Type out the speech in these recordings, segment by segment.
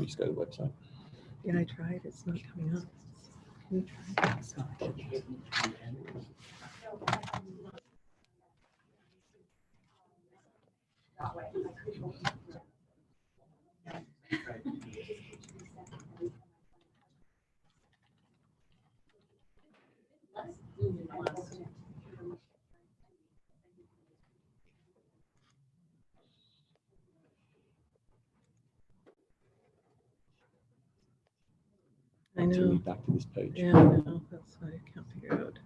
We just go to the website. Yeah, I tried. It's not coming up. Can you try? I Turn me know. back to this page. Yeah, I know. That's why I can't figure out.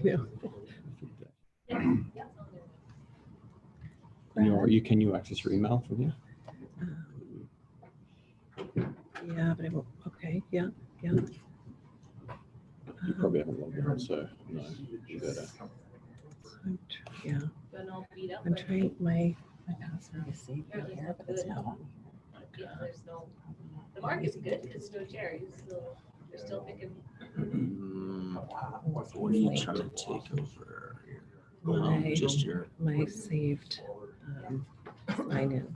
Yeah. Can you access your email from here? Yeah, but I won't. Okay. Yeah. Yeah. You probably haven't logged in, so no, you better. Yeah. I'm trying my password is saved in here, but it's not. Yeah, there's no. The market's good. It's no cherries. So they're still picking. What are you trying to take over? Just your My saved sign in.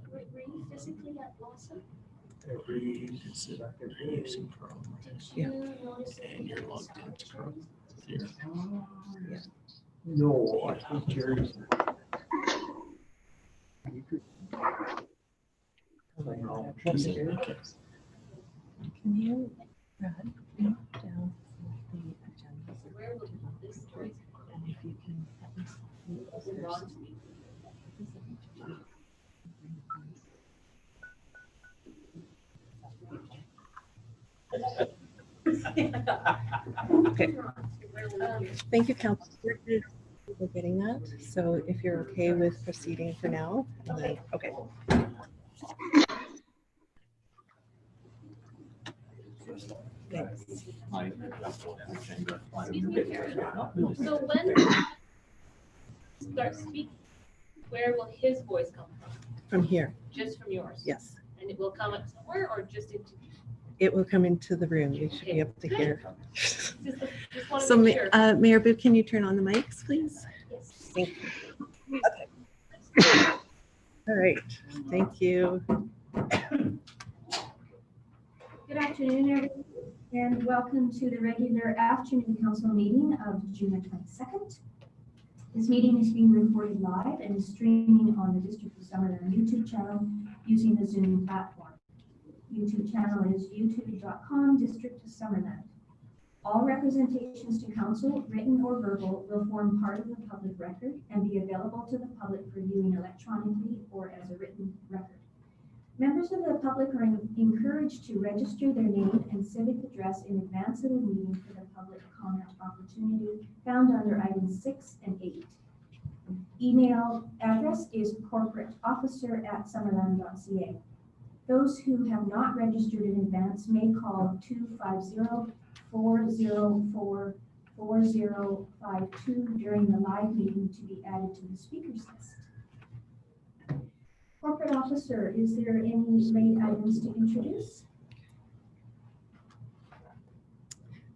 Were you physically at Blossom? using Chrome. Yeah. And you're logged into Chrome. Here. Yeah. No, I think Jerry's. Okay. Can you, Brad, note down the agenda? Where will this choice? And if you can at least. Ron. Okay. Thank you, Council. We're getting that. So if you're okay with proceeding for now, and then, okay. Thanks. So when start speaking, where will his voice come from? From here, Just from yours? yes. And it will come up somewhere or just into? It will come into the room. You should be able to hear. Just want So, to make sure. Mayor Booth, can you turn on the mics, please? Yes. Thank you. Okay. All right, thank you. Good afternoon, everyone, and welcome to the regular afternoon council meeting of June 22nd. This meeting is being recorded live and is streaming on the District of Summerland YouTube channel using the Zoom platform. YouTube channel is youtube.com District of Summerland. All representations to council, written or verbal, will form part of the public record and be available to the public for viewing electronically or as a written record. Members of the public are encouraged to register their name and civic address in advance of the meeting for the public comment opportunity found under items 6 and 8. Email address is corporateofficer@summerland.ca. Those who have not registered in advance may call 250-404-4052 during the live meeting to be added to the speakers list. Corporate officer, is there any late items to introduce?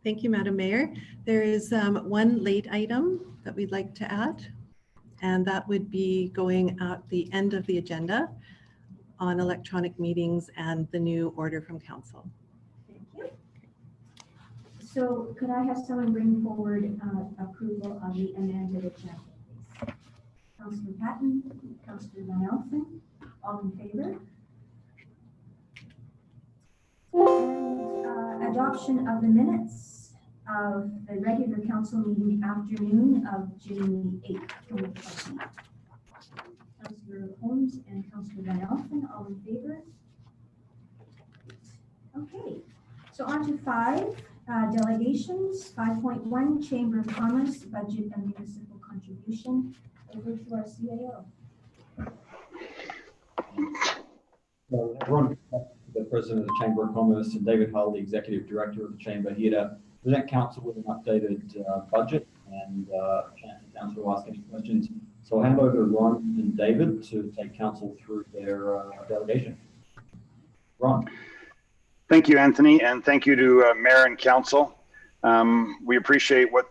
Thank you, Madam Mayor. There is one late item that we'd like to add, and that would be going at the end of the agenda on electronic meetings and the new order from council. Thank you. So could I have someone bring forward approval of the amended agenda, please? Councillor Patton, Councillor Van Elfen, all in favor? And adoption of the minutes of the regular council meeting afternoon of June 8th, 2020. Councillor Holmes and Councillor Van Elfen, all in favor? Okay, so on to 5, delegations. 5.1, Chamber of Commerce, Budget and Municipal Contribution. Over to our CAO. Ron, the President of the Chamber of Commerce, and David Hull, the Executive Director of the Chamber, here to present council with an updated budget and council will ask any questions. So I'll hand over to Ron and David to take council through their delegation. Ron. Thank you, Anthony, and thank you to Mayor and Council. We appreciate what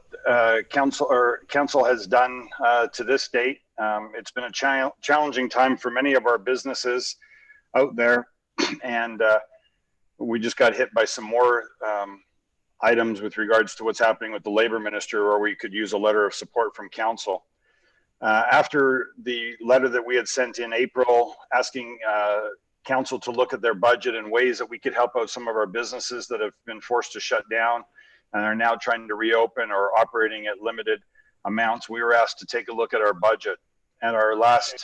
Council has done to this date. It's been a challenging time for many of our businesses out there, and we just got hit by some more items with regards to what's happening with the Labor Minister, where we could use a letter of support from Council. After the letter that we had sent in April asking Council to look at their budget and ways that we could help out some of our businesses that have been forced to shut down and are now trying to reopen or operating at limited amounts, we were asked to take a look at our budget. At our last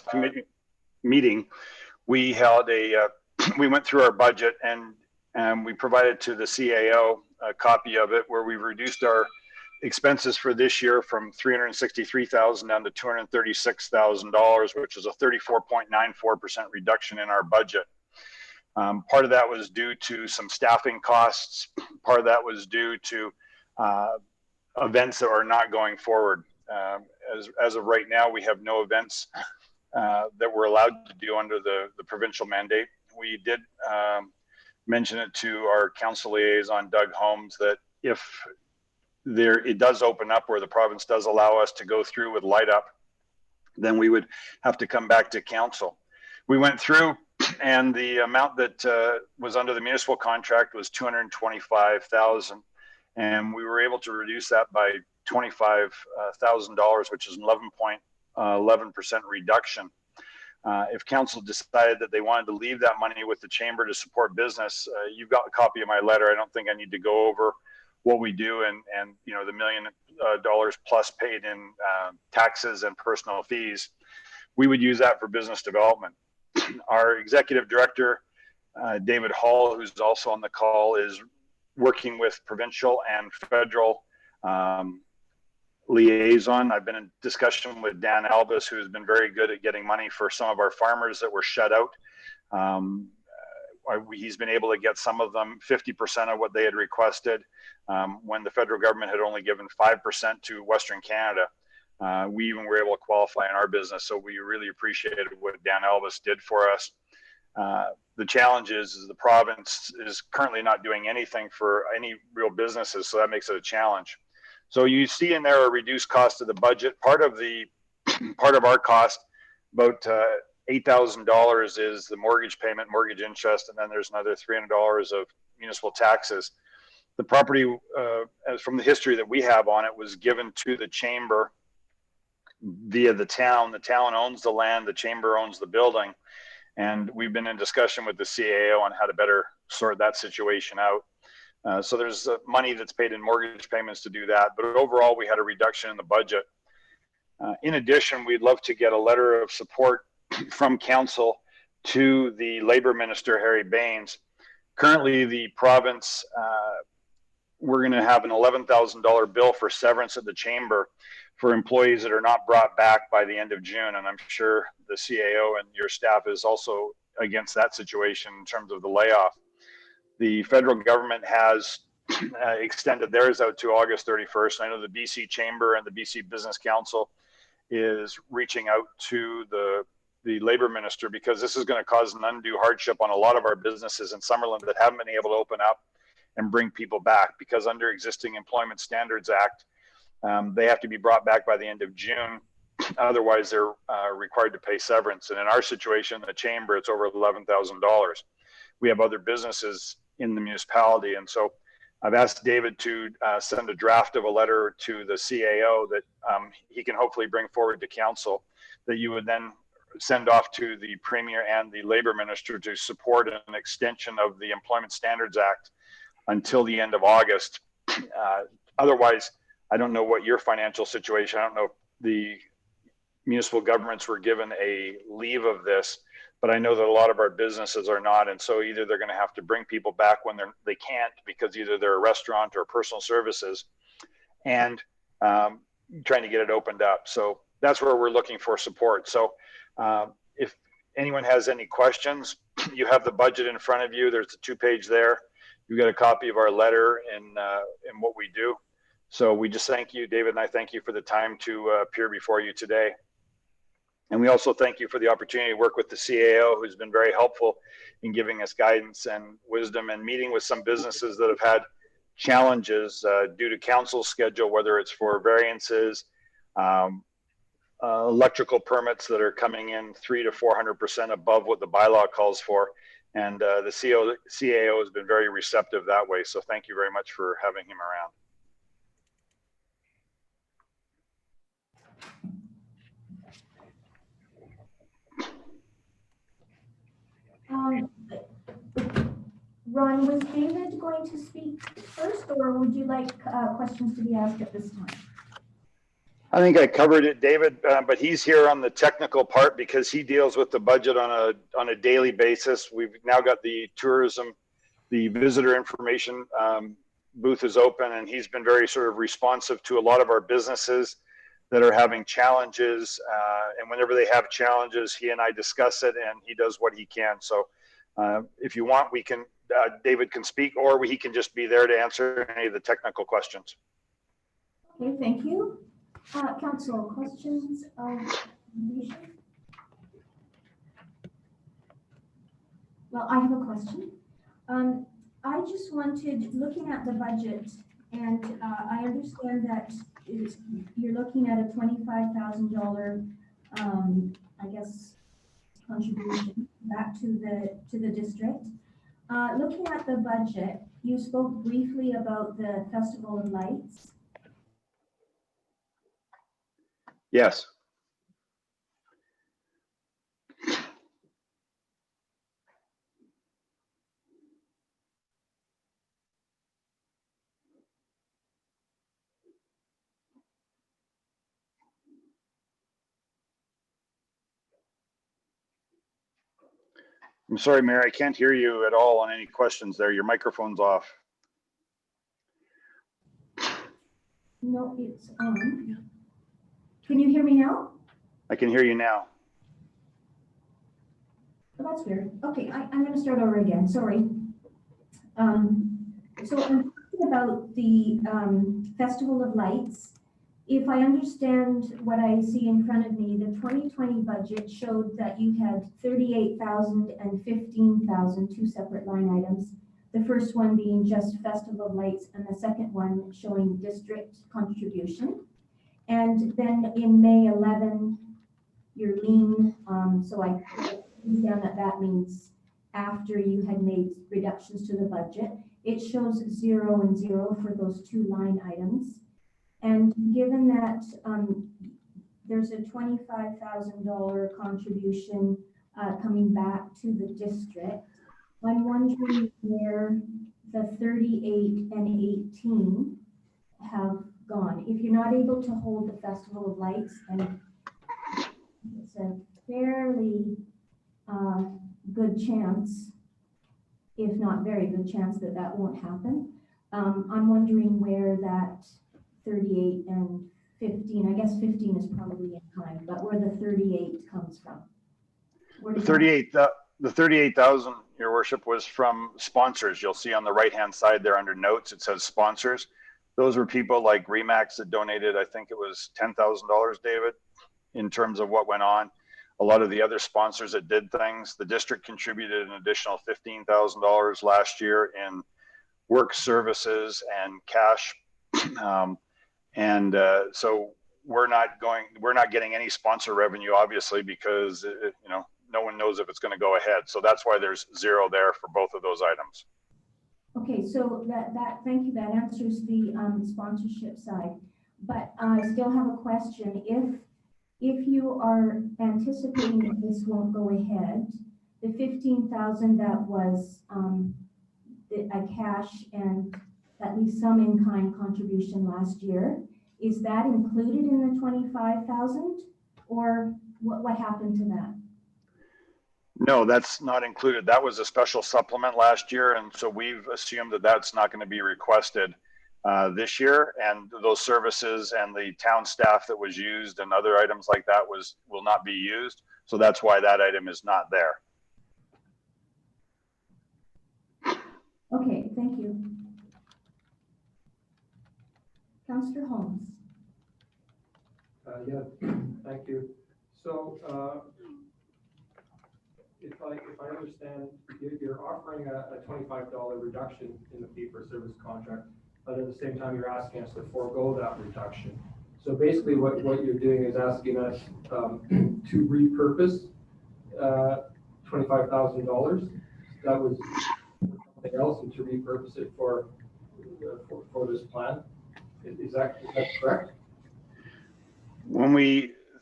committee meeting, we held we went through our budget and we provided to the CAO a copy of it, where we reduced our expenses for this year from $363,000 down to $236,000, which is a 34.94% reduction in our budget. Part of that was due to some staffing costs. Part of that was due to events that are not going forward. As of right now, we have no events that we're allowed to do under the provincial mandate. We did mention it to our council liaison, Doug Holmes, that if it does open up where the province does allow us to go through with light up, then we would have to come back to council. We went through, and the amount that was under the municipal contract was $225,000, and we were able to reduce that by $25,000, which is an 11% reduction. If council decided that they wanted to leave that money with the chamber to support business, you've got a copy of my letter. I don't think I need to go over what we do and the $1 million plus paid in taxes and personal fees. We would use that for business development. Our executive director, David Hall, who's also on the call, is working with provincial and federal liaison. I've been in discussion with Dan Albus, who's been very good at getting money for some of our farmers that were shut out. He's been able to get some of them 50% of what they had requested when the federal government had only given 5% to Western Canada. We even were able to qualify in our business, so we really appreciated what Dan Albus did for us. The challenge is the province is currently not doing anything for any real businesses, so that makes it a challenge. So you see in there a reduced cost of the budget. Part of our cost, about $8,000, is the mortgage payment, mortgage interest, and then there's another $300 of municipal taxes. The property, as from the history that we have on it, was given to the chamber via the town. The town owns the land, the chamber owns the building, and we've been in discussion with the CAO on how to better sort that situation out. So there's money that's paid in mortgage payments to do that, but overall we had a reduction in the budget. In addition, we'd love to get a letter of support from council to the Labor Minister, Harry Baines. Currently, the province, we're going to have an $11,000 bill for severance at the chamber for employees that are not brought back by the end of June. And I'm sure the CAO and your staff is also against that situation in terms of the layoff. The federal government has extended theirs out to August 31st. I know the BC Chamber and the BC Business Council is reaching out to the Labor Minister, because this is going to cause an undue hardship on a lot of our businesses in Summerland that haven't been able to open up and bring people back, because under existing Employment Standards Act, they have to be brought back by the end of June. Otherwise, they're required to pay severance. And in our situation, the chamber, it's over $11,000. We have other businesses in the municipality. And so I've asked David to send a draft of a letter to the CAO that he can hopefully bring forward to council, that you would then send off to the Premier and the Labor Minister to support an extension of the Employment Standards Act until the end of August. Otherwise, I don't know what your financial situation, I don't know if the municipal governments were given a leave of this, but I know that a lot of our businesses are not. And so either they're going to have to bring people back when they can't, because either they're a restaurant or personal services, and trying to get it opened up. So that's where we're looking for support. So if anyone has any questions, you have the budget in front of you. There's a 2-page there. You got a copy of our letter in what we do. So we just thank you, David, and I thank you for the time to appear before you today. And we also thank you for the opportunity to work with the CAO, who's been very helpful in giving us guidance and wisdom, and meeting with some businesses that have had challenges due to council's schedule, whether it's for variances, electrical permits that are coming in 300 to 400% above what the bylaw calls for. And the CAO has been very receptive that way. So thank you very much for having him around. Ron, was David going to speak first, or would you like questions to be asked at this time? I think I covered it, David, but he's here on the technical part because he deals with the budget on a daily basis. We've now got the tourism, the visitor information booth is open, and he's been very sort of responsive to a lot of our businesses that are having challenges. And whenever they have challenges, he and I discuss it, and he does what he can. So if you want, we can, David can speak, or he can just be there to answer any of the technical questions. Okay, thank you. Council, questions of information? Well, I have a question. I just wanted, looking at the budget, and I understand that you're looking at a $25,000, I guess, contribution back to the district. Looking at the budget, you spoke briefly about the Festival of Lights. Yes. I'm sorry, Mayor, I can't hear you at all on any questions there. Your microphone's off. No, it's on. Can you hear me now? I can hear you now. Oh, that's weird. Okay, I'm going to start over again. Sorry. So I'm talking about the Festival of Lights. If I understand what I see in front of me, the 2020 budget showed that you had 38,000 and 15,000, two separate line items. The first one being just Festival of Lights, and the second one showing district contribution. And then in May 11, you're lean. So I understand that means after you had made reductions to the budget. It shows 0 and 0 for those two line items. And given that there's a $25,000 contribution coming back to the district, I'm wondering where the 38 and 18 have gone. If you're not able to hold the Festival of Lights, and it's a fairly good chance, if not very good chance, that that won't happen. I'm wondering where that 38 and 15, I guess 15 is probably in time, but where the 38 comes from. The 38,000, Your Worship, was from sponsors. You'll see on the right-hand side there under notes, it says sponsors. Those were people like Remax that donated, I think it was $10,000, David, in terms of what went on. A lot of the other sponsors that did things, the district contributed an additional $15,000 last year in work services and cash. So we're not getting any sponsor revenue, obviously, because no one knows if it's going to go ahead. So that's why there's 0 there for both of those items. Okay, so thank you. That answers the sponsorship side. But I still have a question. If you are anticipating that this won't go ahead, the 15,000 that was a cash and at least some in-kind contribution last year, is that included in the 25,000, or what happened to that? No, that's not included. That was a special supplement last year, and so we've assumed that that's not going to be requested this year, and those services and the town staff that was used and other items like that will not be used. So that's why that item is not there. Okay, thank you. Councillor Holmes. Yeah, thank you. So, if I understand, you're offering a $25 reduction in the fee-for-service contract, but at the same time, you're asking us to forego that reduction. So basically, what you're doing is asking us to repurpose $25,000. That was something else, and to repurpose it for this plan. Is that correct?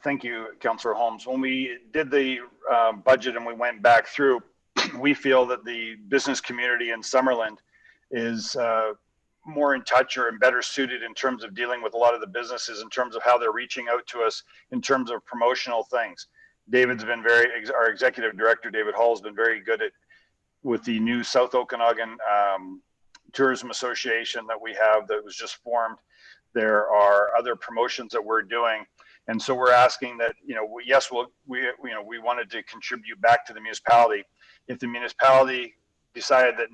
Thank you, Councillor Holmes. When we did the budget and we went back through, we feel that the business community in Summerland is more in touch or better suited in terms of dealing with a lot of the businesses, in terms of how they're reaching out to us in terms of promotional things. Our executive director, David Hall, has been very good with the new South Okanagan Tourism Association that we have that was just formed. There are other promotions that we're doing. And so we're asking that, we wanted to contribute back to the municipality. If the municipality decided that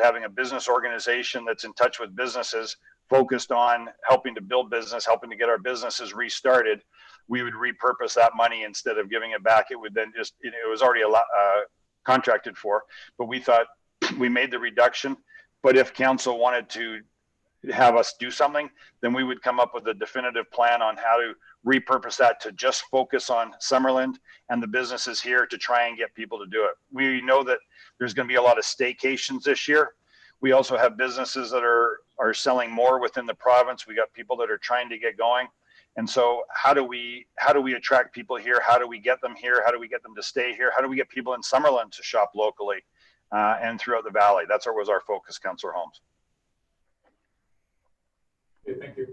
having a business organization that's in touch with businesses, focused on helping to build business, helping to get our businesses restarted, we would repurpose that money instead of giving it back. It would then it was already contracted for, but we thought we made the reduction. But if council wanted to have us do something, then we would come up with a definitive plan on how to repurpose that to just focus on Summerland and the businesses here to try and get people to do it. We know that there's going to be a lot of staycations this year. We also have businesses that are selling more within the province. We got people that are trying to get going. And so how do we attract people here? How do we get them here? How do we get them to stay here? How do we get people in Summerland to shop locally and throughout the valley? That was our focus, Councillor Holmes. Okay, thank you.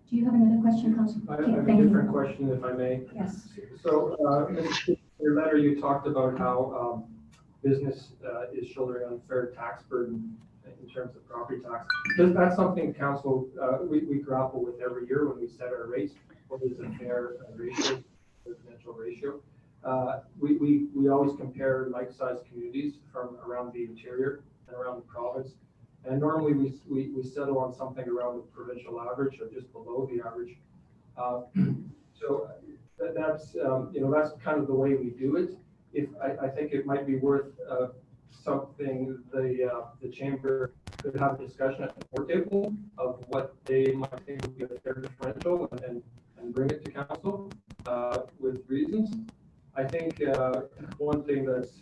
Do you have another question, Councillor? I have a different question, if I may. Yes. So, in your letter, you talked about how business is shouldering unfair tax burden in terms of property tax. That's something council, we grapple with every year when we set our rates. What is a fair ratio, residential ratio? We always compare like-sized communities from around the interior and around the province. And normally we settle on something around the provincial average or just below the average. So that's that's kind of the way we do it. I think it might be worth something the chamber could have a discussion at the board table of what they might think would be a fair differential and bring it to council with reasons. I think one thing that's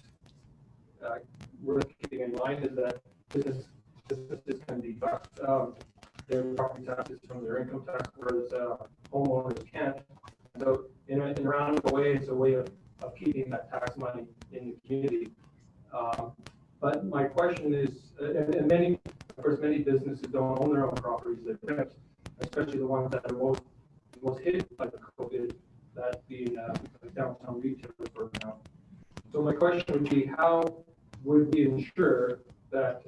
worth keeping in mind is that businesses can deduct their property taxes from their income tax, whereas homeowners can't. So in a roundabout way, it's a way of keeping that tax money in the community. But my question is, and many businesses don't own their own properties, they're rent, especially the ones that are most hit by the COVID, that being downtown retailers, for example. So my question would be, how would we ensure that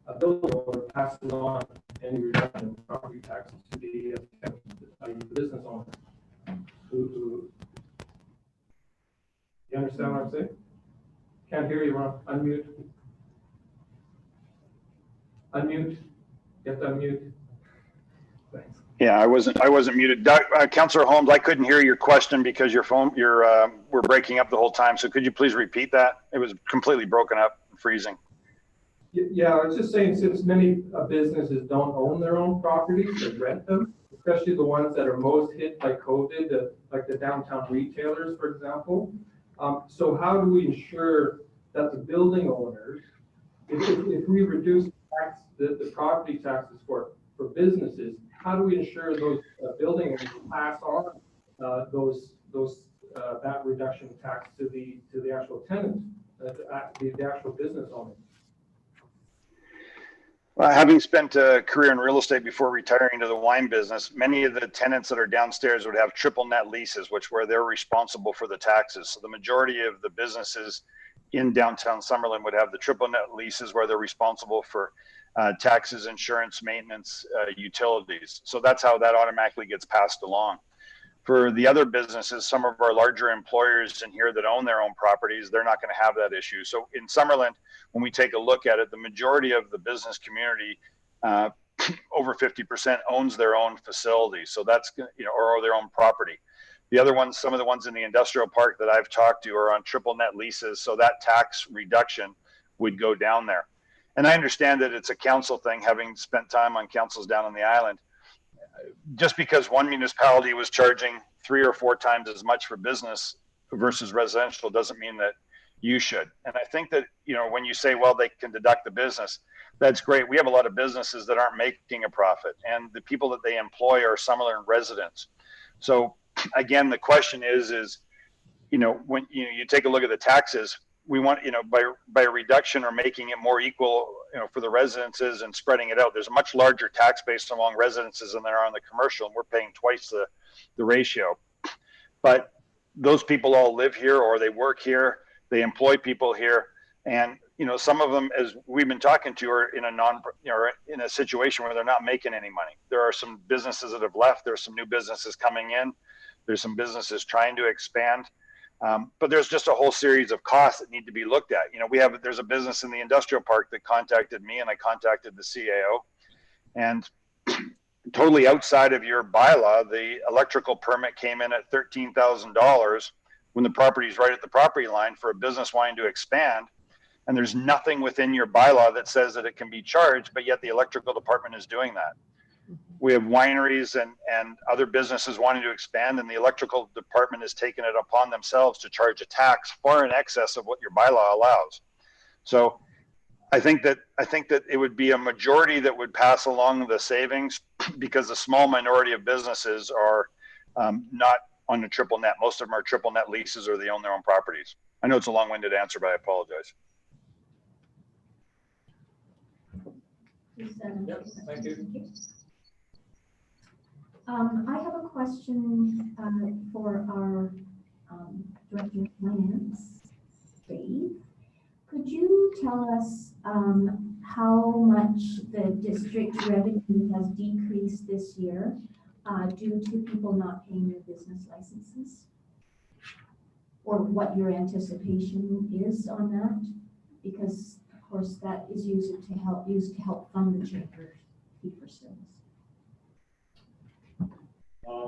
a building owner passes on any reduction in property taxes to the business owner? You understand what I'm saying? Can't hear you, Ron. Unmute. Unmute. You have to unmute. Thanks. Yeah, I wasn't muted. Councillor Holmes, I couldn't hear your question because we're breaking up the whole time. So could you please repeat that? It was completely broken up, freezing. Yeah, I was just saying, since many businesses don't own their own properties, they rent them, especially the ones that are most hit by COVID, like the downtown retailers, for example. So how do we ensure that the building owners, if we reduce the property taxes for businesses, how do we ensure those building owners pass on that reduction of tax to the actual tenant, the actual business owner? Well, having spent a career in real estate before retiring to the wine business, many of the tenants that are downstairs would have triple net leases, where they're responsible for the taxes. So the majority of the businesses in downtown Summerland would have the triple net leases where they're responsible for taxes, insurance, maintenance, utilities. So that's how that automatically gets passed along. For the other businesses, some of our larger employers in here that own their own properties, they're not going to have that issue. So in Summerland, when we take a look at it, the majority of the business community, over 50% owns their own facility. So that's, or their own property. The other ones, some of the ones in the industrial park that I've talked to are on triple net leases. So that tax reduction would go down there. And I understand that it's a council thing, having spent time on councils down on the island. Just because one municipality was charging 3 or 4 times as much for business versus residential doesn't mean that you should. And I think that, when you say, well, they can deduct the business, that's great. We have a lot of businesses that aren't making a profit, and the people that they employ are Summerland residents. So again, the question is, when you take a look at the taxes, we want, by a reduction or making it more equal, for the residences and spreading it out, there's a much larger tax base among residences than there are on the commercial, and we're paying twice the ratio. But those people all live here, or they work here, they employ people here, and some of them, as we've been talking to, are in in a situation where they're not making any money. There are some businesses that have left. There's some new businesses coming in. There's some businesses trying to expand. But there's just a whole series of costs that need to be looked at. There's a business in the industrial park that contacted me, and I contacted the CAO, and totally outside of your bylaw, the electrical permit came in at $13,000 when the property's right at the property line for a business wanting to expand. And there's nothing within your bylaw that says that it can be charged, but yet the electrical department is doing that. We have wineries and other businesses wanting to expand, and the electrical department has taken it upon themselves to charge a tax far in excess of what your bylaw allows. So I think that it would be a majority that would pass along the savings, because a small minority of businesses are not on the triple net. Most of them are triple net leases, or they own their own properties. I know it's a long-winded answer, but I apologize. Yes, thank you. I have a question for our Director of Finance, Dave. Could you tell us how much the district revenue has decreased this year due to people not paying their business licenses? Or what your anticipation is on that? Because of course that is used to help fund the chamber fee for service.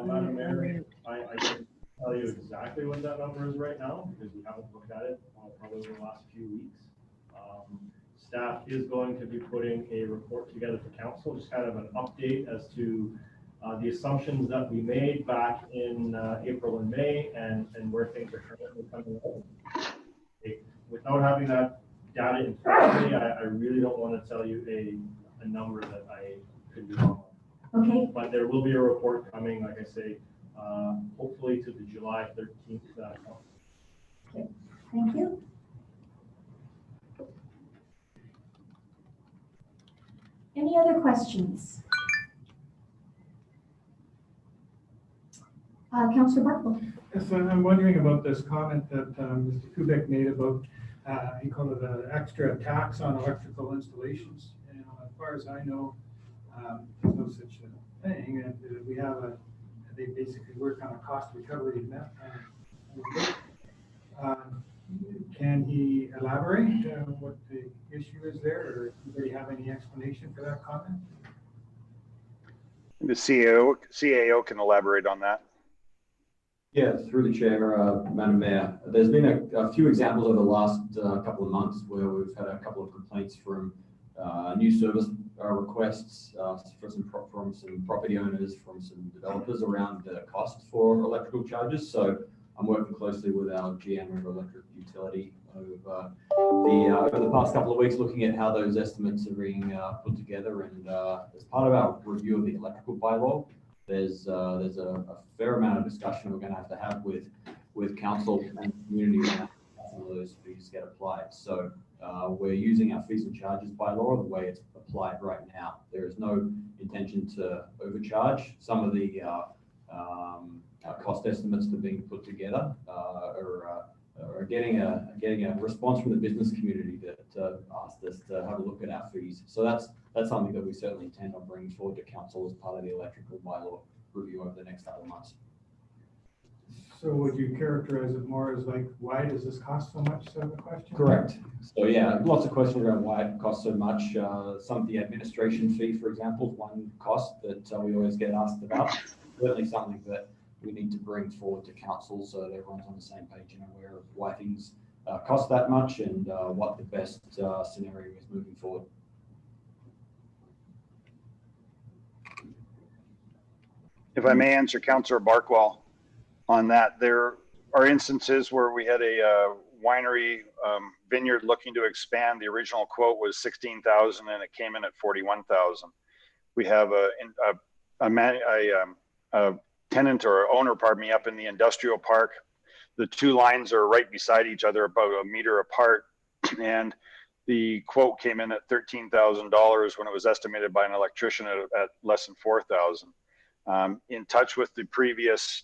Madam Mayor, I can tell you exactly what that number is right now, because we haven't looked at it probably over the last few weeks. Staff is going to be putting a report together for council, just kind of an update as to the assumptions that we made back in April and May, and where things are currently coming out. Without having that data in front of me, I really don't want to tell you a number that I could be wrong on. Okay. But there will be a report coming, like I say, hopefully to the July 13th. Okay, thank you. Any other questions? Councillor Barkle. Yes, I'm wondering about this comment that Mr. Kubek made about, he called it an extra tax on electrical installations. And as far as I know, there's no such thing, and we have they basically work on a cost recovery method. Can he elaborate what the issue is there, or anybody have any explanation for that comment? The CAO can elaborate on that. Yeah, through the chair, Madam Mayor. There's been a few examples over the last couple of months where we've had a couple of complaints from new service requests from some property owners, from some developers around the costs for electrical charges. So I'm working closely with our GM of electric utility over the past couple of weeks, looking at how those estimates are being put together. And as part of our review of the electrical bylaw, there's a fair amount of discussion we're going to have with council and community around how some of those fees get applied. So we're using our fees and charges bylaw the way it's applied right now. There is no intention to overcharge. Some of the cost estimates that are being put together are getting a response from the business community that asked us to have a look at our fees. So that's something that we certainly intend on bringing forward to council as part of the electrical bylaw review over the next couple of months. So would you characterize it more as like, why does this cost so much, sort of a question? Correct. So yeah, lots of questions around why it costs so much. Some of the administration fee, for example, is one cost that we always get asked about. Certainly something that we need to bring forward to council so that everyone's on the same page and aware of why things cost that much and what the best scenario is moving forward. If I may answer Councillor Barkwell on that, there are instances where we had a winery vineyard looking to expand. The original quote was 16,000 and it came in at 41,000. We have a tenant or owner, pardon me, up in the industrial park. The two lines are right beside each other, about a meter apart, and the quote came in at $13,000 when it was estimated by an electrician at less than 4,000. In touch with the previous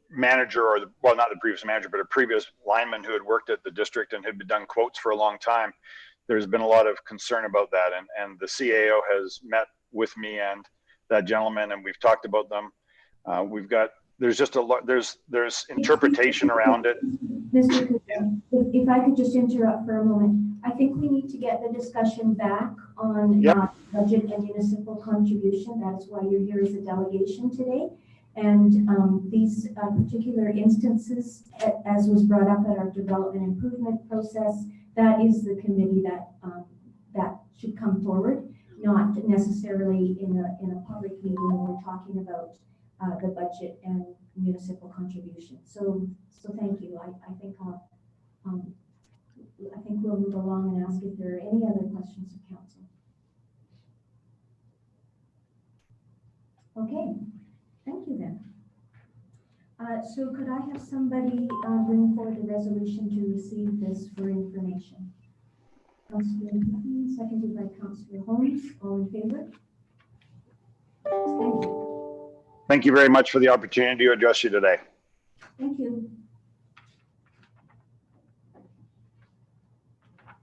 manager, or well, not the previous manager, but a previous lineman who had worked at the district and had been done quotes for a long time, there's been a lot of concern about that. And the CAO has met with me and that gentleman, and we've talked about them. There's just a lot, there's interpretation around it. Mr. Cooper, if I could just interrupt for a moment. I think we need to get the discussion back on budget and municipal contribution. That is why you're here as a delegation today. And these particular instances, as was brought up at our development improvement process, that is the committee that that should come forward, not necessarily in a public meeting when we're talking about the budget and municipal contribution. So thank you. I think we'll move along and ask if there are any other questions of council. Okay, thank you then. So could I have somebody bring forward the resolution to receive this for information? Councillor Hutton, seconded by Councillor Holmes. All in favor? Thank you. Thank you very much for the opportunity to address you today. Thank you.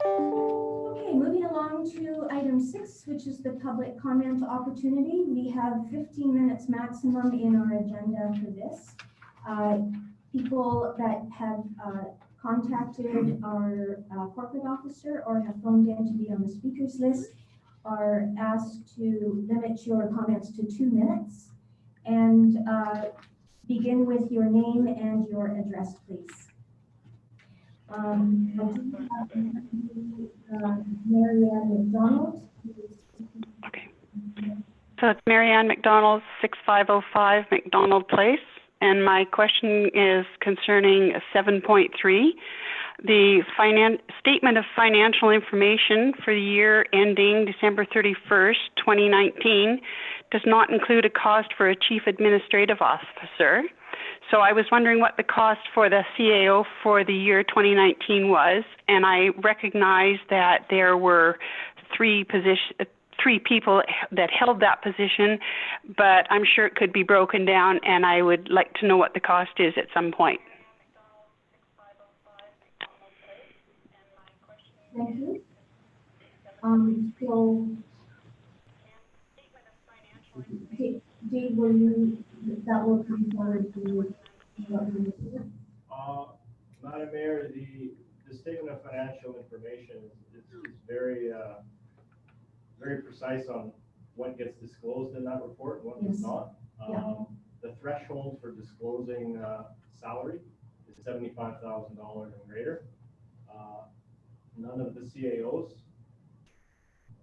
Okay, moving along to item 6, which is the public comment opportunity. We have 15 minutes maximum in our agenda for this. People that have contacted our corporate officer or have phoned in to be on the speakers list are asked to limit your comments to 2 minutes and begin with your name and your address, please. I do have Marianne McDonald. Okay. So it's Marianne McDonald, 6505 McDonald Place. And my question is concerning 7.3. The statement of financial information for the year ending December 31st, 2019 does not include a cost for a chief administrative officer. So I was wondering what the cost for the CAO for the year 2019 was, and I recognize that there were three people that held that position, but I'm sure it could be broken down, and I would like to know what the cost is at some point. Thank you. So, Dave, that will come forward to Madam Mayor, the statement of financial information is very very precise on what gets disclosed in that report and what does not. The threshold for disclosing salary is $75,000 and greater. None of the CAOs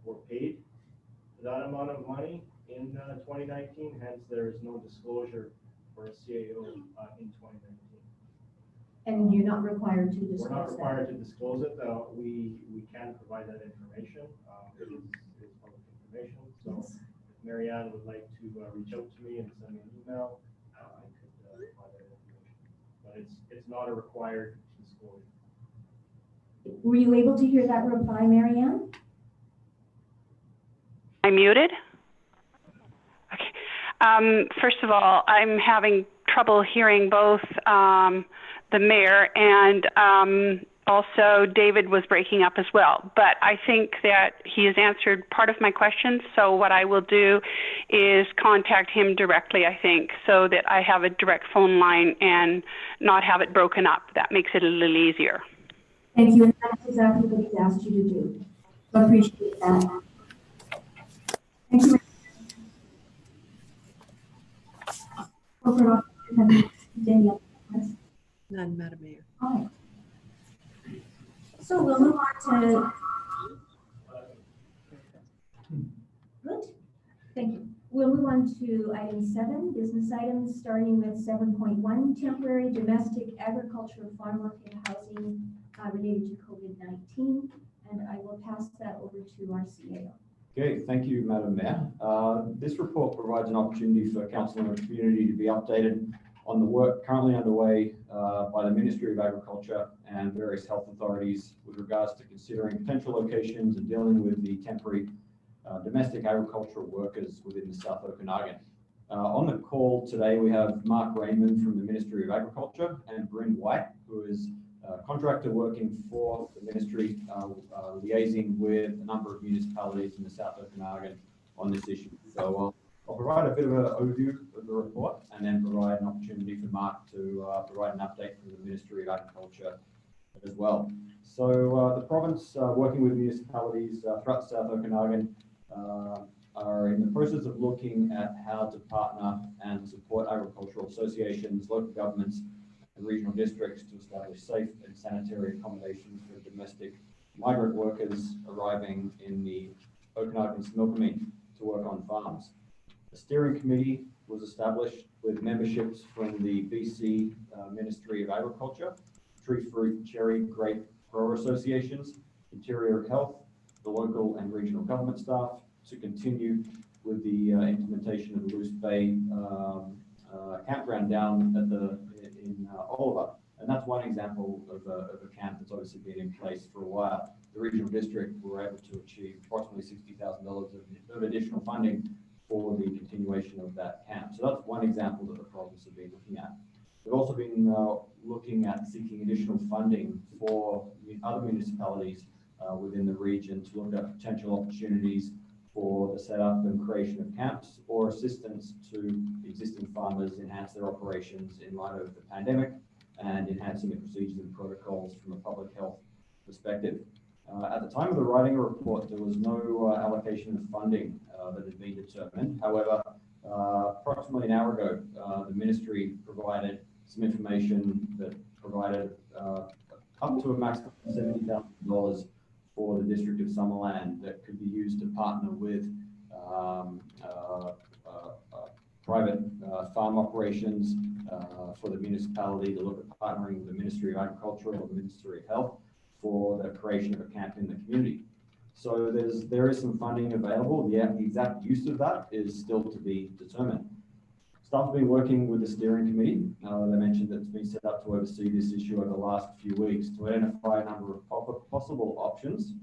were paid that amount of money in 2019, hence there is no disclosure for a CAO in 2019. And you're not required to disclose that? We're not required to disclose it. We can provide that information. It is public information. So yes. If Marianne would like to reach out to me and send me an email, I could provide that information. But it's not a required disclosure. Were you able to hear that reply, Marianne? I'm muted. Okay. First of all, I'm having trouble hearing both the mayor and also David was breaking up as well. But I think that he has answered part of my questions. So what I will do is contact him directly, I think, so that I have a direct phone line and not have it broken up. That makes it a little easier. Thank you. And that's exactly what he's asked you to do. So I appreciate that. Thank you. Corporate officer, have you received any other comments? None, Madam Mayor. All right. So we'll move on to. Good. Thank you. We'll move on to item 7, business items, starting with 7.1, temporary domestic agricultural farm worker housing related to COVID-19. And I will pass that over to our CAO. Okay, thank you, Madam Mayor. This report provides an opportunity for council and the community to be updated on the work currently underway by the Ministry of Agriculture and various health authorities with regards to considering potential locations and dealing with the temporary domestic agricultural workers within the South Okanagan. On the call today, we have Mark Raymond from the Ministry of Agriculture and Bryn White, who is a contractor working for the ministry, liaising with a number of municipalities in the South Okanagan on this issue. So I'll provide a bit of an overview of the report and then provide an opportunity for Mark to provide an update from the Ministry of Agriculture as well. So the province, working with municipalities throughout South Okanagan, are in the process of looking at how to partner and support agricultural associations, local governments, and regional districts to establish safe and sanitary accommodations for domestic migrant workers arriving in the Okanagan Summerland to work on farms. A steering committee was established with memberships from the BC Ministry of Agriculture, Tree Fruit, Cherry, Grape Grower Associations, Interior Health, the local and regional government staff to continue with the implementation of the Loose Bay campground down at in Oliver. And that's one example of a camp that's obviously been in place for a while. The regional district were able to achieve approximately $60,000 of additional funding for the continuation of that camp. So that's one example that the province have been looking at. We've also been looking at seeking additional funding for other municipalities within the region to look at potential opportunities for the setup and creation of camps or assistance to existing farmers enhance their operations in light of the pandemic and enhancing the procedures and protocols from a public health perspective. At the time of the writing of the report, there was no allocation of funding that had been determined. However, approximately an hour ago, the ministry provided some information that provided up to a maximum of $70,000 for the District of Summerland that could be used to partner with private farm operations for the municipality to look at partnering with the Ministry of Agriculture or the Ministry of Health for the creation of a camp in the community. So there is some funding available. The exact use of that is still to be determined. Staff have been working with the steering committee. They mentioned that it's been set up to oversee this issue over the last few weeks to identify a number of possible options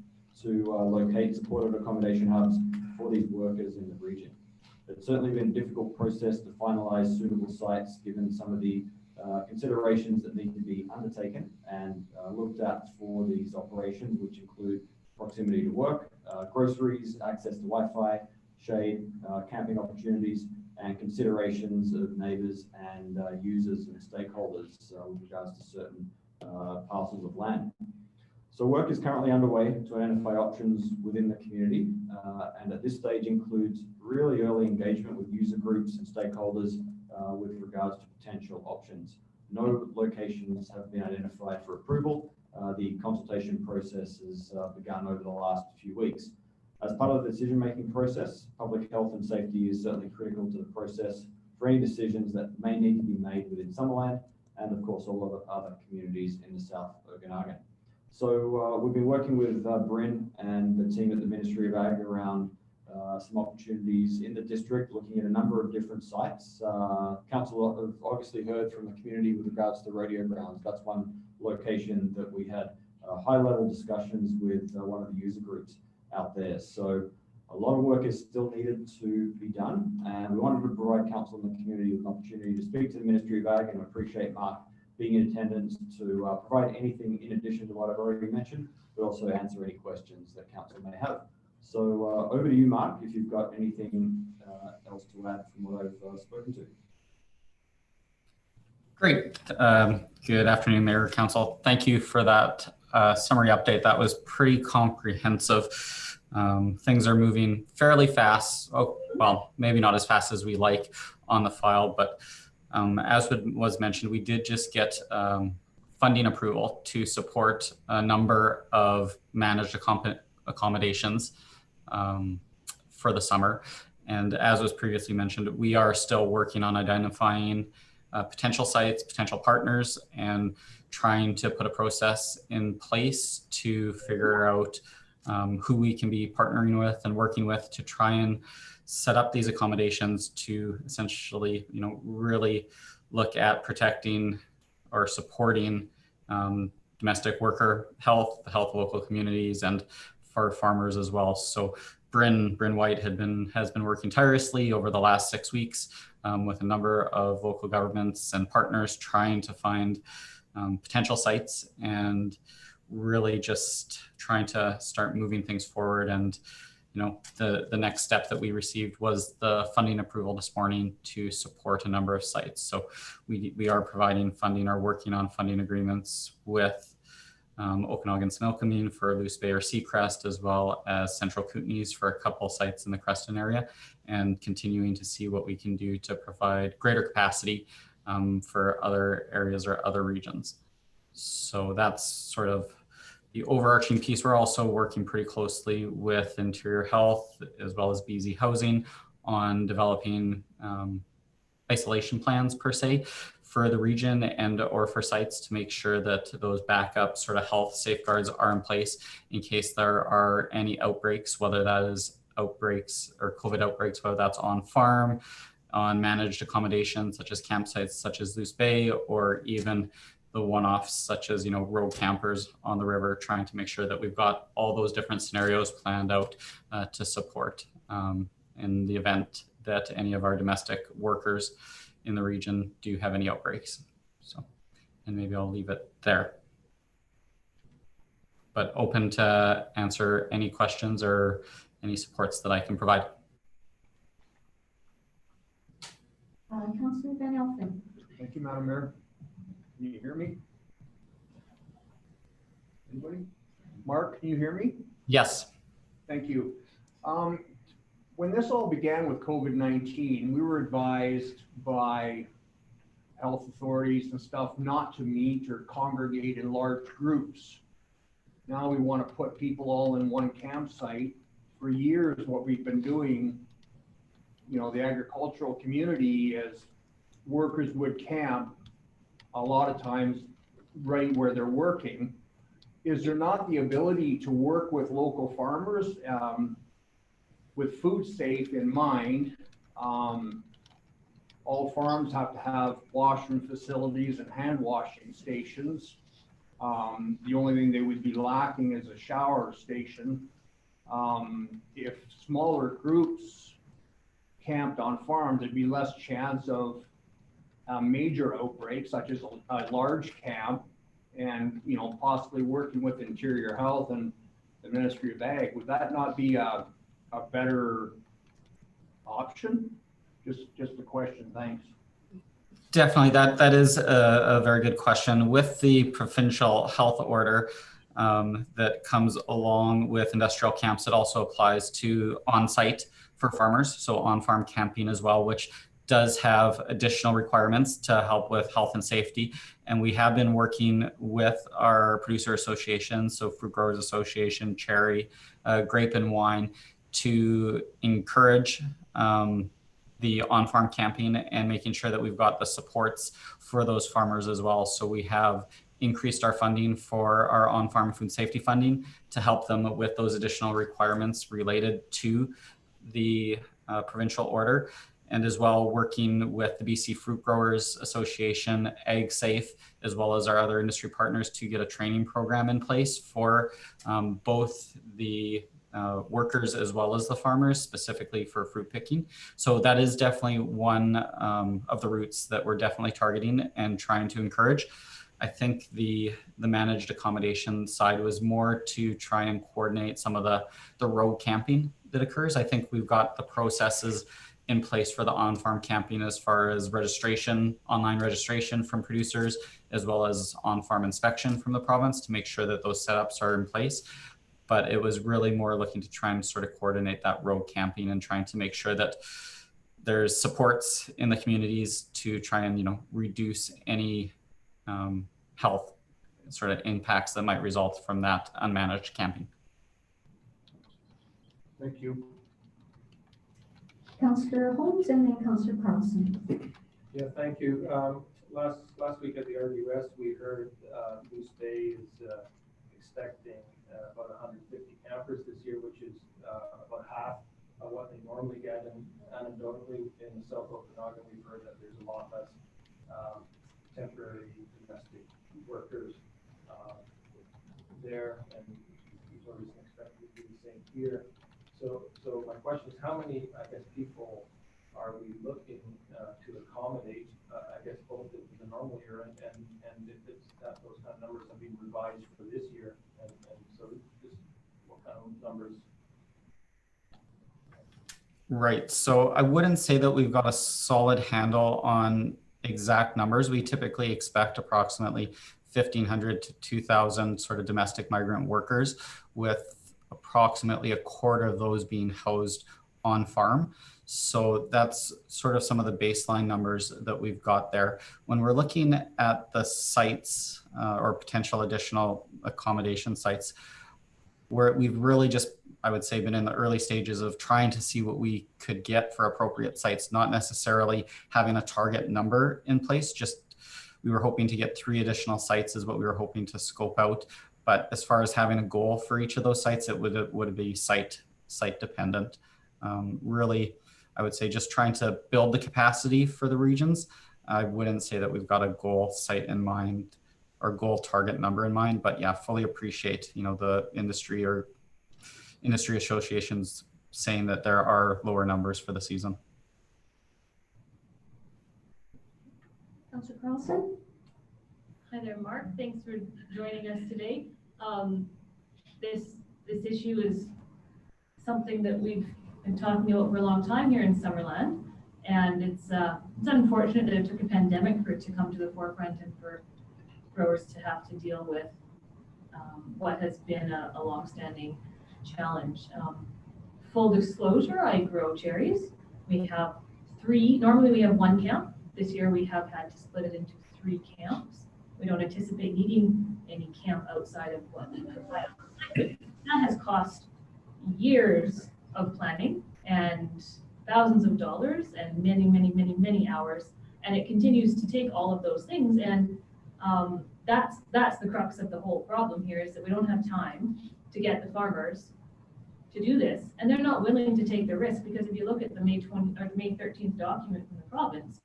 to locate supportive accommodation hubs for these workers in the region. It's certainly been a difficult process to finalize suitable sites given some of the considerations that need to be undertaken and looked at for these operations, which include proximity to work, groceries, access to Wi-Fi, shade, camping opportunities, and considerations of neighbours and users and stakeholders with regards to certain parcels of land. So work is currently underway to identify options within the community, and at this stage includes really early engagement with user groups and stakeholders with regards to potential options. No locations have been identified for approval. The consultation process has begun over the last few weeks. As part of the decision-making process, public health and safety is certainly critical to the process for any decisions that may need to be made within Summerland and of course all of the other communities in the South Okanagan. So we've been working with Bryn and the team at the Ministry of Ag around some opportunities in the district, looking at a number of different sites. Council have obviously heard from the community with regards to the rodeo grounds. That's one location that we had high-level discussions with one of the user groups out there. So a lot of work is still needed to be done, and we wanted to provide council and the community with an opportunity to speak to the Ministry of Ag, and appreciate Mark being in attendance to provide anything in addition to what I've already mentioned, but also answer any questions that council may have. So over to you, Mark, if you've got anything else to add from what I've spoken to. Great. Good afternoon, Mayor, Council. Thank you for that summary update. That was pretty comprehensive. Things are moving fairly fast. Oh, well, maybe not as fast as we like on the file, but as was mentioned, we did just get funding approval to support a number of managed accommodations for the summer. And as was previously mentioned, we are still working on identifying potential sites, potential partners, and trying to put a process in place to figure out who we can be partnering with and working with to try and set up these accommodations to essentially, really look at protecting or supporting domestic worker health, the health of local communities, and for farmers as well. So Bryn White has been working tirelessly over the last 6 weeks with a number of local governments and partners trying to find potential sites and really just trying to start moving things forward. And the next step that we received was the funding approval this morning to support a number of sites. So we are providing funding, are working on funding agreements with Okanagan Similkameen for Loose Bay or Seacrest, as well as Central Kootenays for a couple sites in the Creston area, and continuing to see what we can do to provide greater capacity for other areas or other regions. So that's sort of the overarching piece. We're also working pretty closely with Interior Health as well as BZ Housing on developing isolation plans per se for the region and or for sites to make sure that those backup sort of health safeguards are in place in case there are any outbreaks, whether that is outbreaks or COVID outbreaks, whether that's on farm, on managed accommodations such as campsites such as Loose Bay, or even the one-offs such as road campers on the river, trying to make sure that we've got all those different scenarios planned out to support in the event that any of our domestic workers in the region do have any outbreaks. So, and maybe I'll leave it there, but open to answer any questions or any supports that I can provide. Councillor Van Elfen. Thank you, Madam Mayor. Can you hear me? Anybody? Mark, can you hear me? Yes. Thank you. When this all began with COVID-19, we were advised by health authorities and stuff not to meet or congregate in large groups. Now we want to put people all in one campsite. For years, what we've been doing, the agricultural community, as workers would camp a lot of times right where they're working. Is there not the ability to work with local farmers with food safe in mind? All farms have to have washroom facilities and hand washing stations. The only thing they would be lacking is a shower station. If smaller groups camped on farms, there'd be less chance of major outbreaks such as a large camp, and possibly working with Interior Health and the Ministry of Ag. Would that not be a better option? Just a question. Thanks. Definitely, that is a very good question. With the provincial health order that comes along with industrial camps, it also applies to on-site for farmers, so on-farm camping as well, which does have additional requirements to help with health and safety. And we have been working with our producer associations, so Fruit Growers Association, Cherry, Grape and Wine, to encourage the on-farm camping and making sure that we've got the supports for those farmers as well. So we have increased our funding for our on-farm food safety funding to help them with those additional requirements related to the provincial order. And as well, working with the BC Fruit Growers Association, Ag Safe, as well as our other industry partners to get a training program in place for both the workers as well as the farmers, specifically for fruit picking. So that is definitely one of the routes that we're definitely targeting and trying to encourage. I think the managed accommodation side was more to try and coordinate some of the road camping that occurs. I think we've got the processes in place for the on-farm camping as far as registration, online registration from producers, as well as on-farm inspection from the province to make sure that those setups are in place. But it was really more looking to try and sort of coordinate that road camping and trying to make sure that there's supports in the communities to try and, reduce any health sort of impacts that might result from that unmanaged camping. Thank you. Councillor Holmes and then Councillor Carlson. Yeah, thank you. Last week at the RUS, we heard Moose Bay is expecting about 150 campers this year, which is about half of what they normally get. And anecdotally, in the South Okanagan, we've heard that there's a lot less temporary domestic workers there, and tourism expected to be the same here. So my question is, how many, people are we looking to accommodate? I guess both the normal year and if it's that those kind of numbers have been revised for this year, and so just what kind of numbers? Right. So I wouldn't say that we've got a solid handle on exact numbers. We typically expect approximately 1,500 to 2,000 sort of domestic migrant workers, with approximately a quarter of those being housed on farm. So that's sort of some of the baseline numbers that we've got there. When we're looking at the sites or potential additional accommodation sites, we've really just, I would say, been in the early stages of trying to see what we could get for appropriate sites, not necessarily having a target number in place. Just we were hoping to get 3 additional sites is what we were hoping to scope out. But as far as having a goal for each of those sites, it would be site dependent. Really, I would say just trying to build the capacity for the regions. I wouldn't say that we've got a goal site in mind or goal target number in mind, but yeah, fully appreciate, the industry or industry associations saying that there are lower numbers for the season. Councillor Carlson. Hi there, Mark. Thanks for joining us today. This issue is something that we've been talking about for a long time here in Summerland, and it's unfortunate that it took a pandemic for it to come to the forefront and for growers to have to deal with what has been a long-standing challenge. Full disclosure, I grow cherries. We have 3. Normally we have 1 camp. This year we have had to split it into 3 camps. We don't anticipate needing any camp outside of what we provide. That has cost years of planning and thousands of dollars and many hours. And it continues to take all of those things. And that's the crux of the whole problem here, is that we don't have time to get the farmers to do this. And they're not willing to take the risk, because if you look at the May 13th document from the province,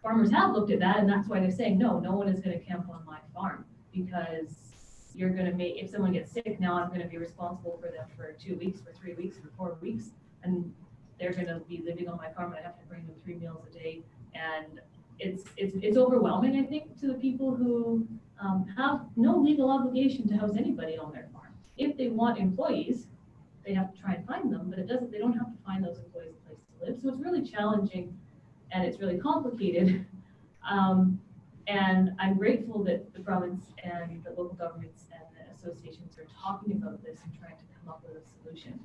farmers have looked at that, and that's why they're saying, no one is going to camp on my farm, because you're going to if someone gets sick, now I'm going to be responsible for them for 2 weeks, for 3 weeks, for 4 weeks, and they're going to be living on my farm, and I have to bring them 3 meals a day. And it's overwhelming, I think, to the people who have no legal obligation to house anybody on their farm. If they want employees, they have to try and find them, but they don't have to find those employees a place to live. So it's really challenging, and it's really complicated. And I'm grateful that the province and the local governments and the associations are talking about this and trying to come up with a solution.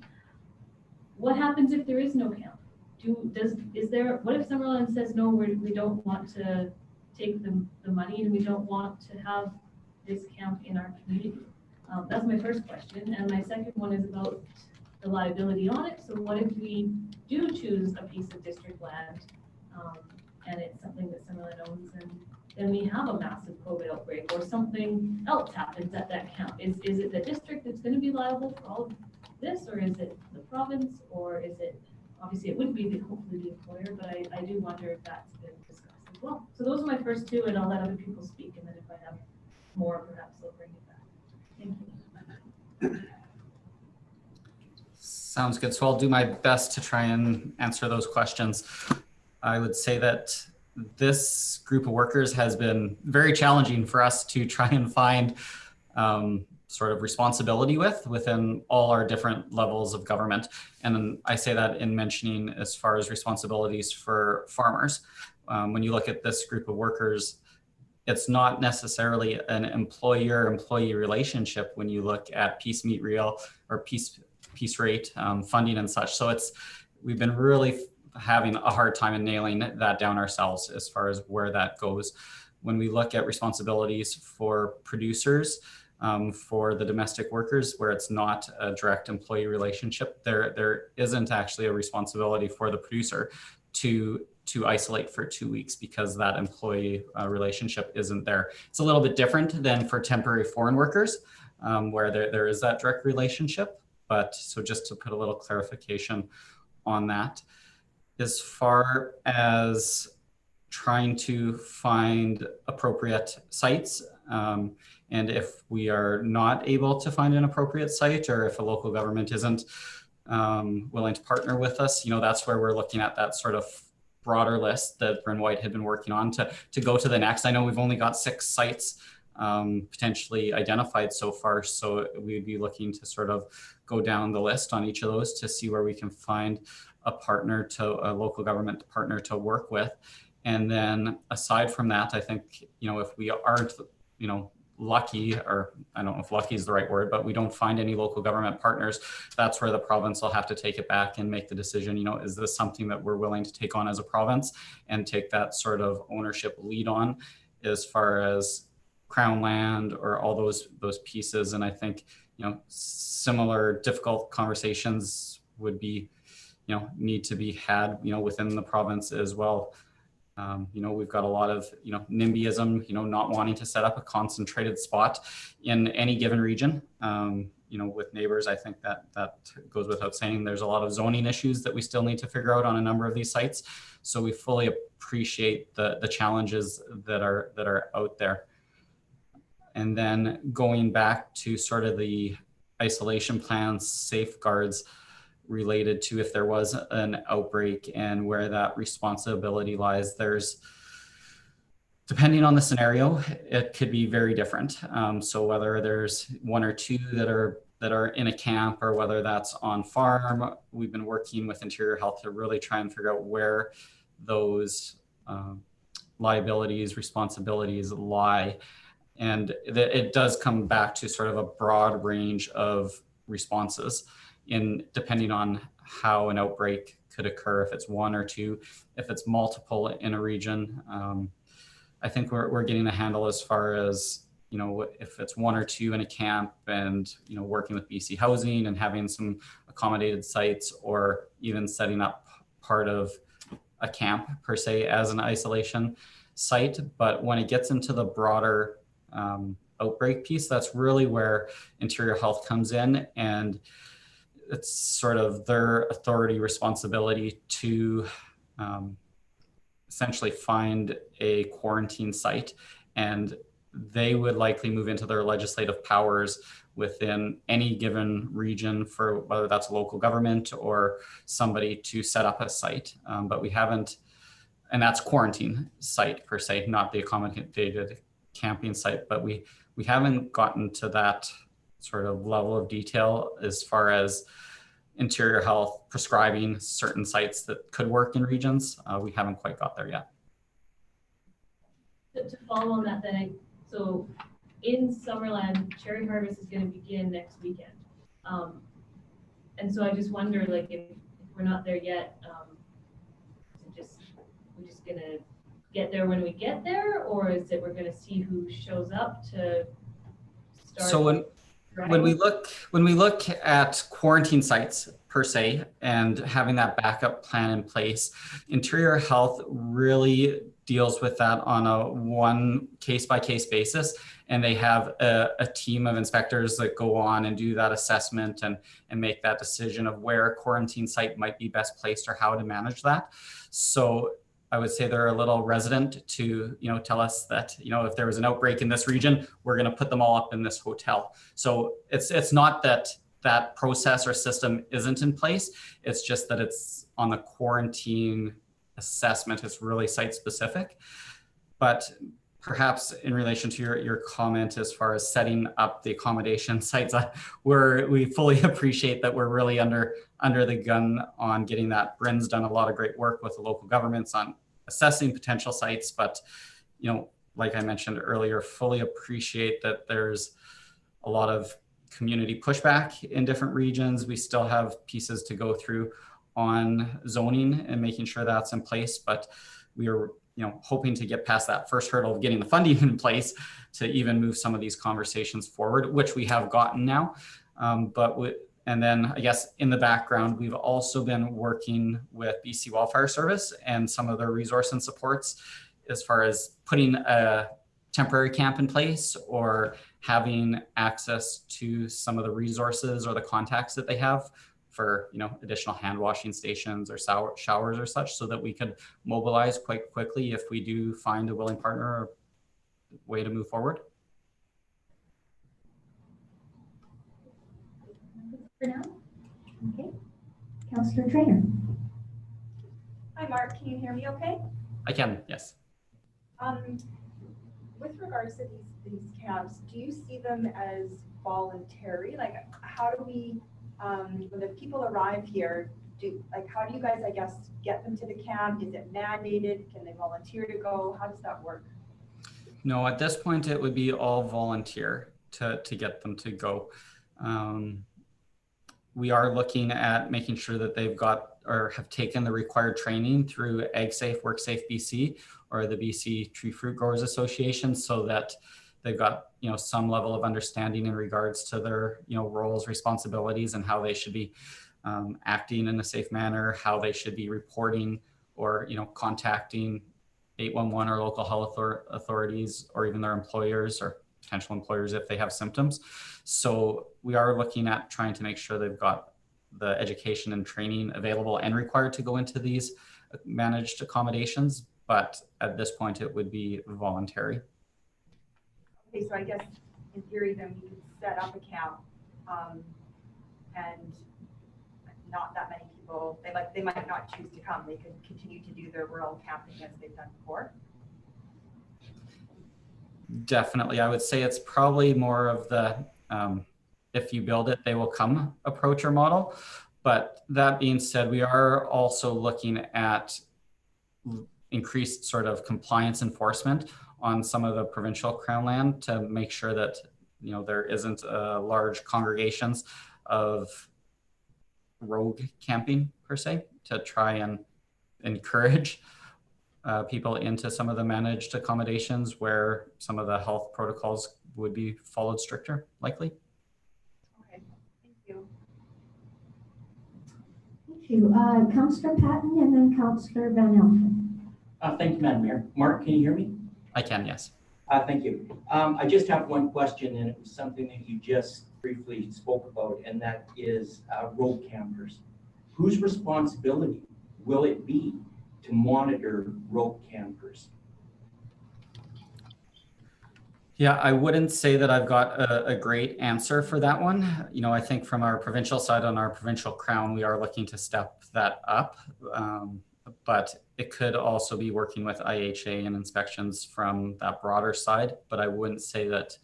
What happens if there is no camp? What if Summerland says, no, we don't want to take the money, and we don't want to have this camp in our community? That's my first question. And my second one is about the liability on it. So what if we do choose a piece of district land, and it's something that Summerland owns, and then we have a massive COVID outbreak, or something else happens at that camp? Is it the district that's going to be liable for all of this, or is it the province, or is it, obviously it would be hopefully the employer, but I do wonder if that's been discussed as well. So those are my first 2, and I'll let other people speak, and then if I have more, perhaps I'll bring it back. Thank you. Sounds good. So I'll do my best to try and answer those questions. I would say that this group of workers has been very challenging for us to try and find sort of responsibility within all our different levels of government. And I say that in mentioning as far as responsibilities for farmers. When you look at this group of workers, it's not necessarily an employer-employee relationship when you look at piece meat reel or piece rate funding and such. So we've been really having a hard time in nailing that down ourselves as far as where that goes. When we look at responsibilities for producers, for the domestic workers, where it's not a direct employee relationship, there isn't actually a responsibility for the producer to isolate for 2 weeks because that employee relationship isn't there. It's a little bit different than for temporary foreign workers, where there is that direct relationship. But so just to put a little clarification on that. As far as trying to find appropriate sites, and if we are not able to find an appropriate site, or if a local government isn't willing to partner with us, that's where we're looking at that sort of broader list that Bryn White had been working on to go to the next. I know we've only got 6 sites potentially identified so far, so we'd be looking to sort of go down the list on each of those to see where we can find a local government partner to work with. And then aside from that, I think, if we aren't, lucky, or I don't know if lucky is the right word, but we don't find any local government partners, that's where the province will have to take it back and make the decision, is this something that we're willing to take on as a province and take that sort of ownership lead on as far as Crown land or all those pieces. And I think, similar difficult conversations would be, need to be had, within the province as well. We've got a lot of, NIMBYism, not wanting to set up a concentrated spot in any given region. With neighbors, I think that goes without saying. There's a lot of zoning issues that we still need to figure out on a number of these sites. So we fully appreciate the challenges that are out there. And then going back to sort of the isolation plans, safeguards related to if there was an outbreak and where that responsibility lies, depending on the scenario, it could be very different. So whether there's 1 or 2 that are in a camp, or whether that's on farm, we've been working with Interior Health to really try and figure out where those liabilities, responsibilities lie. And it does come back to sort of a broad range of responses depending on how an outbreak could occur, if it's 1 or 2, if it's multiple in a region. I think we're getting a handle as far as, if it's 1 or 2 in a camp and, working with BC Housing and having some accommodated sites, or even setting up part of a camp per se as an isolation site. But when it gets into the broader outbreak piece, that's really where Interior Health comes in, and it's sort of their authority, responsibility to essentially find a quarantine site, and they would likely move into their legislative powers within any given region for whether that's a local government or somebody to set up a site. But we haven't, and that's quarantine site per se, not the accommodated camping site, but we haven't gotten to that sort of level of detail as far as Interior Health prescribing certain sites that could work in regions. We haven't quite got there yet. To follow on that then, so in Summerland, cherry harvest is going to begin next weekend. And so I just wonder, if we're not there yet, we're just going to get there when we get there, or is it we're going to see who shows up to start? So when we look at quarantine sites per se and having that backup plan in place, Interior Health really deals with that on a one case-by-case basis, and they have a team of inspectors that go on and do that assessment and make that decision of where a quarantine site might be best placed or how to manage that. So I would say they're a little resident to, tell us that, if there was an outbreak in this region, we're going to put them all up in this hotel. So it's not that that process or system isn't in place. It's just that it's on the quarantine assessment. It's really site specific. But perhaps in relation to your comment as far as setting up the accommodation sites, we fully appreciate that we're really under the gun on getting that. Bryn's done a lot of great work with the local governments on assessing potential sites, but like I mentioned earlier, fully appreciate that there's a lot of community pushback in different regions. We still have pieces to go through on zoning and making sure that's in place, but we are hoping to get past that first hurdle of getting the funding in place to even move some of these conversations forward, which we have gotten now. And then I guess in the background, we've also been working with BC Wildfire Service and some of their resource and supports as far as putting a temporary camp in place or having access to some of the resources or the contacts that they have for additional hand washing stations or showers or such, so that we could mobilize quite quickly if we do find a willing partner or way to move forward. For now, okay. Councillor Trainer. Hi, Mark. Can you hear me okay? I can, yes. With regards to these camps, do you see them as voluntary? Like, how do we, when the people arrive here, how do you guys, I guess, get them to the camp? Is it mandated? Can they volunteer to go? How does that work? No, at this point, it would be all volunteer to get them to go. We are looking at making sure that they've got or have taken the required training through AgSafe, WorkSafe BC, or the BC Tree Fruit Growers Association, so that they've got some level of understanding in regards to their roles, responsibilities, and how they should be acting in a safe manner, how they should be reporting or contacting 811 or local health authorities, or even their employers or potential employers if they have symptoms. So we are looking at trying to make sure they've got the education and training available and required to go into these managed accommodations. But at this point, it would be voluntary. Okay, so I guess in theory, then we could set up a camp, and not that many people. They might not choose to come. They could continue to do their rural camping as they've done before. Definitely, I would say it's probably more of the if you build it, they will come approach or model. But that being said, we are also looking at increased sort of compliance enforcement on some of the provincial crown land to make sure that there isn't large congregations of rogue camping per se, to try and encourage people into some of the managed accommodations where some of the health protocols would be followed stricter, likely. Okay, thank you. Thank you. Councillor Patton and then Councillor Van Elfen. Thank you, Madam Mayor. Mark, can you hear me? I can, yes. Thank you. I just have one question, and it was something that you just briefly spoke about, and that is road campers. Whose responsibility will it be to monitor road campers? Yeah, I wouldn't say that I've got a great answer for that one. I think from our provincial side, on our provincial crown, we are looking to step that up. But it could also be working with IHA and inspections from that broader side. But I wouldn't say that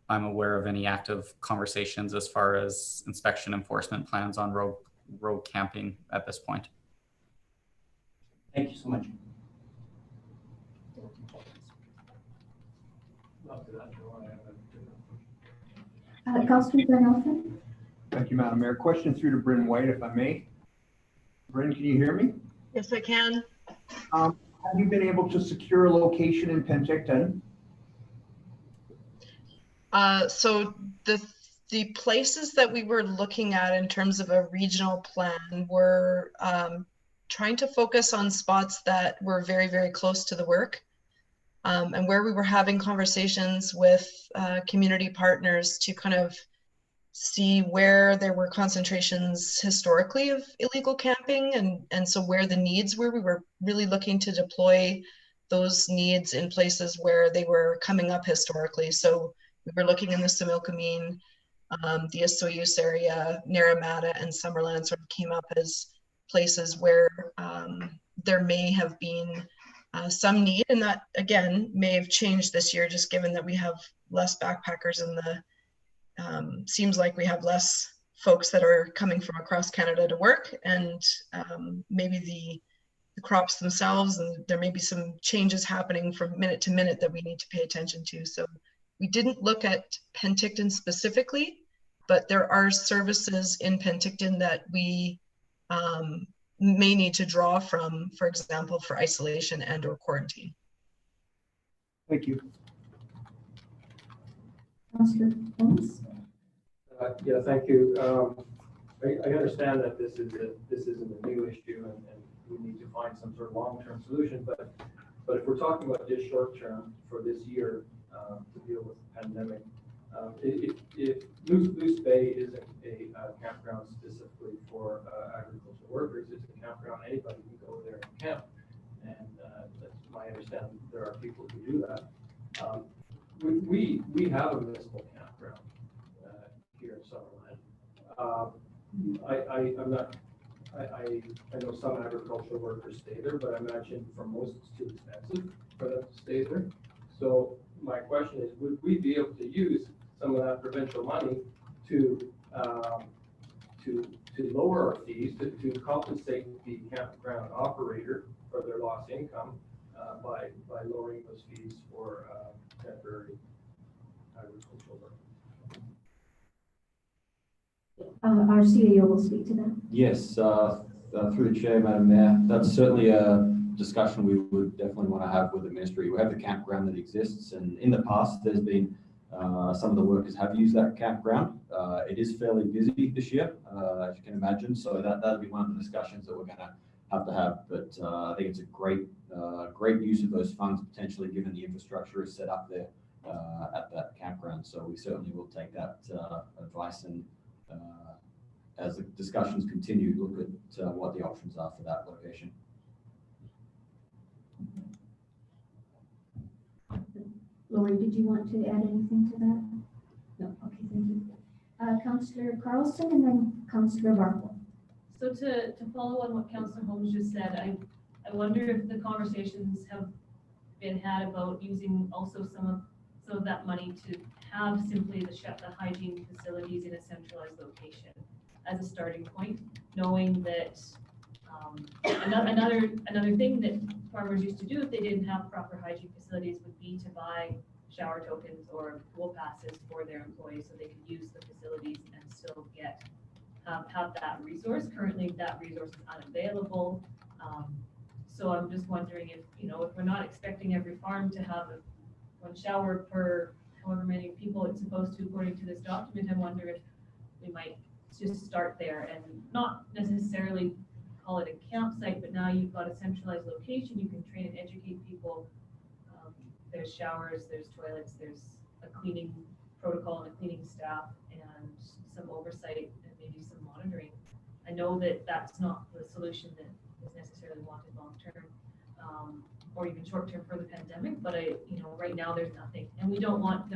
I'm aware of any active conversations as far as inspection enforcement plans on road camping at this point. Thank you so much. Councillor Van Elfen. Thank you, Madam Mayor. Question through to Bryn White, if I may. Bryn, can you hear me? Yes, I can. Have you been able to secure a location in Penticton? So the places that we were looking at in terms of a regional plan were trying to focus on spots that were very, very close to the work, and where we were having conversations with community partners to kind of see where there were concentrations historically of illegal camping, and so where the needs were. We were really looking to deploy those needs in places where they were coming up historically. So we were looking in the Similkameen, the Osoyoos area, Naramata, and Summerland sort of came up as places where there may have been some need, and that again may have changed this year, just given that we have less backpackers and the seems like we have less folks that are coming from across Canada to work, and maybe the crops themselves, and there may be some changes happening from minute to minute that we need to pay attention to. So we didn't look at Penticton specifically, but there are services in Penticton that we may need to draw from, for example, for isolation and or quarantine. Thank you. Councillor Holmes? Yeah, thank you. I understand that this isn't a new issue, and we need to find some sort of long-term solution. But if we're talking about this short-term for this year to deal with the pandemic, if Moose Bay isn't a campground specifically for agricultural workers, it's a campground. Anybody can go there and camp, and that's my understanding. There are people who do that. We have a municipal campground here in Summerland. I know some agricultural workers stay there, but I imagine for most it's too expensive for them to stay there. So my question is, would we be able to use some of that provincial money to lower our fees, to compensate the campground operator for their lost income by lowering those fees for temporary agricultural work? Our CAO will speak to that. Yes, through the chair, Madam Mayor, that's certainly a discussion we would definitely want to have with the ministry. We have the campground that exists, and in the past there's been some of the workers have used that campground. It is fairly busy this year, as you can imagine, so that'll be one of the discussions that we're going to have. But I think it's a great use of those funds, potentially, given the infrastructure is set up there at that campground. So we certainly will take that advice, and as the discussions continue, look at what the options are for that location. Lori, did you want to add anything to that? No. Okay, thank you. Councillor Carlson and then Councillor Barkle. So to follow on what Councillor Holmes just said, I wonder if the conversations have been had about using also some of that money to have simply the hygiene facilities in a centralized location as a starting point, knowing that another thing that farmers used to do if they didn't have proper hygiene facilities would be to buy shower tokens or pool passes for their employees so they could use the facilities and still have that resource. Currently, that resource is unavailable. So I'm just wondering if we're not expecting every farm to have one shower per however many people it's supposed to according to this document, I wonder if we might just start there and not necessarily call it a campsite, but now you've got a centralized location, you can train and educate people. There's showers, there's toilets, there's a cleaning protocol and a cleaning staff and some oversight and maybe some monitoring. I know that that's not the solution that is necessarily wanted long-term or even short-term for the pandemic, but right now there's nothing, and we don't want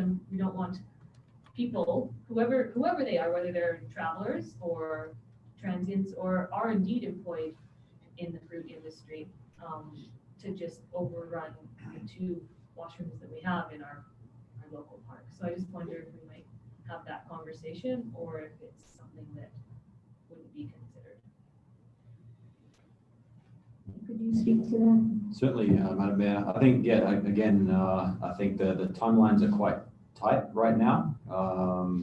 people, whoever they are, whether they're travelers or transients or are indeed employed in the fruit industry, to just overrun the 2 washrooms that we have in our local park. So I just wonder if we might have that conversation or if it's something that wouldn't be considered. Could you speak to that? Certainly, Madam Mayor. I think, I think the timelines are quite tight right now.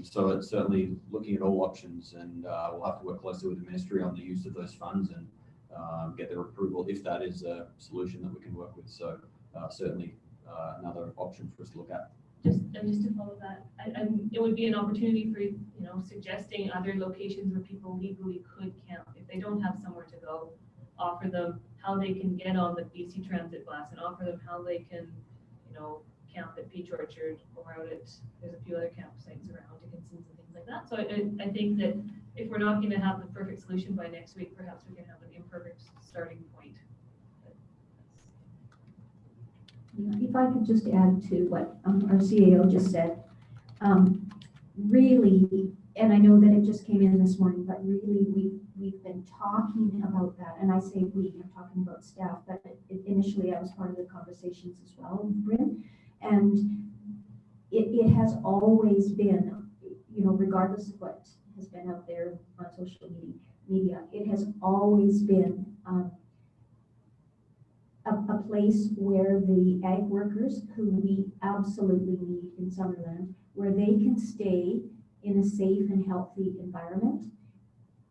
So it's certainly looking at all options, and we'll have to work closely with the ministry on the use of those funds and get their approval if that is a solution that we can work with. So certainly another option for us to look at. Just to follow that, it would be an opportunity for suggesting other locations where people legally could camp if they don't have somewhere to go. Offer them how they can get on the BC Transit bus, and offer them how they can, camp at Peach Orchard or out at, there's a few other campsites around Dickinson's and things like that. So I think that if we're not going to have the perfect solution by next week, perhaps we can have an imperfect starting point. If I could just add to what our CAO just said, really and I know that it just came in this morning, but really we've been talking about that. And I say we, I'm talking about staff, but initially I was part of the conversations as well, Bryn. And it has always been, you know, regardless of what has been out there on social media, it has always been a place where the ag workers, who we absolutely need in Summerland, where they can stay in a safe and healthy environment.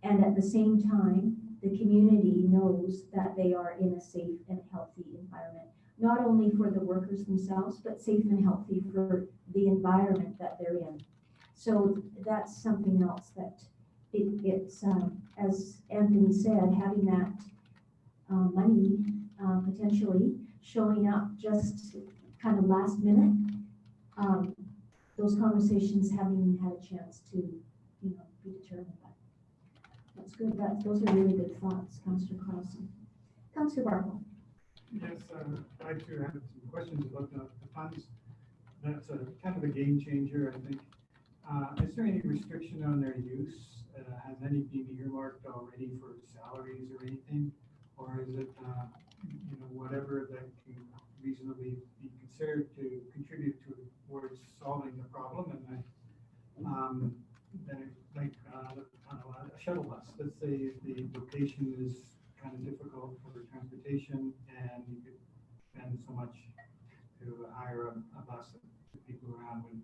And at the same time, the community knows that they are in a safe and healthy environment, not only for the workers themselves, but safe and healthy for the environment that they're in. So that's something else that it's as Anthony said, having that money potentially showing up just kind of last minute, those conversations haven't even had a chance to, you know, be determined. But that's good. Those are really good thoughts, Councillor Carlson. Councillor Barco. Yes, I too have some questions about the funds. That's a kind of a game changer, I think. Is there any restriction on their use? Has any been earmarked already for salaries or anything? Or is it, you know, whatever that can reasonably be considered to contribute towards solving the problem? And then like a shuttle bus, let's say the location is kind of difficult for transportation and you could spend so much to hire a bus to people around when,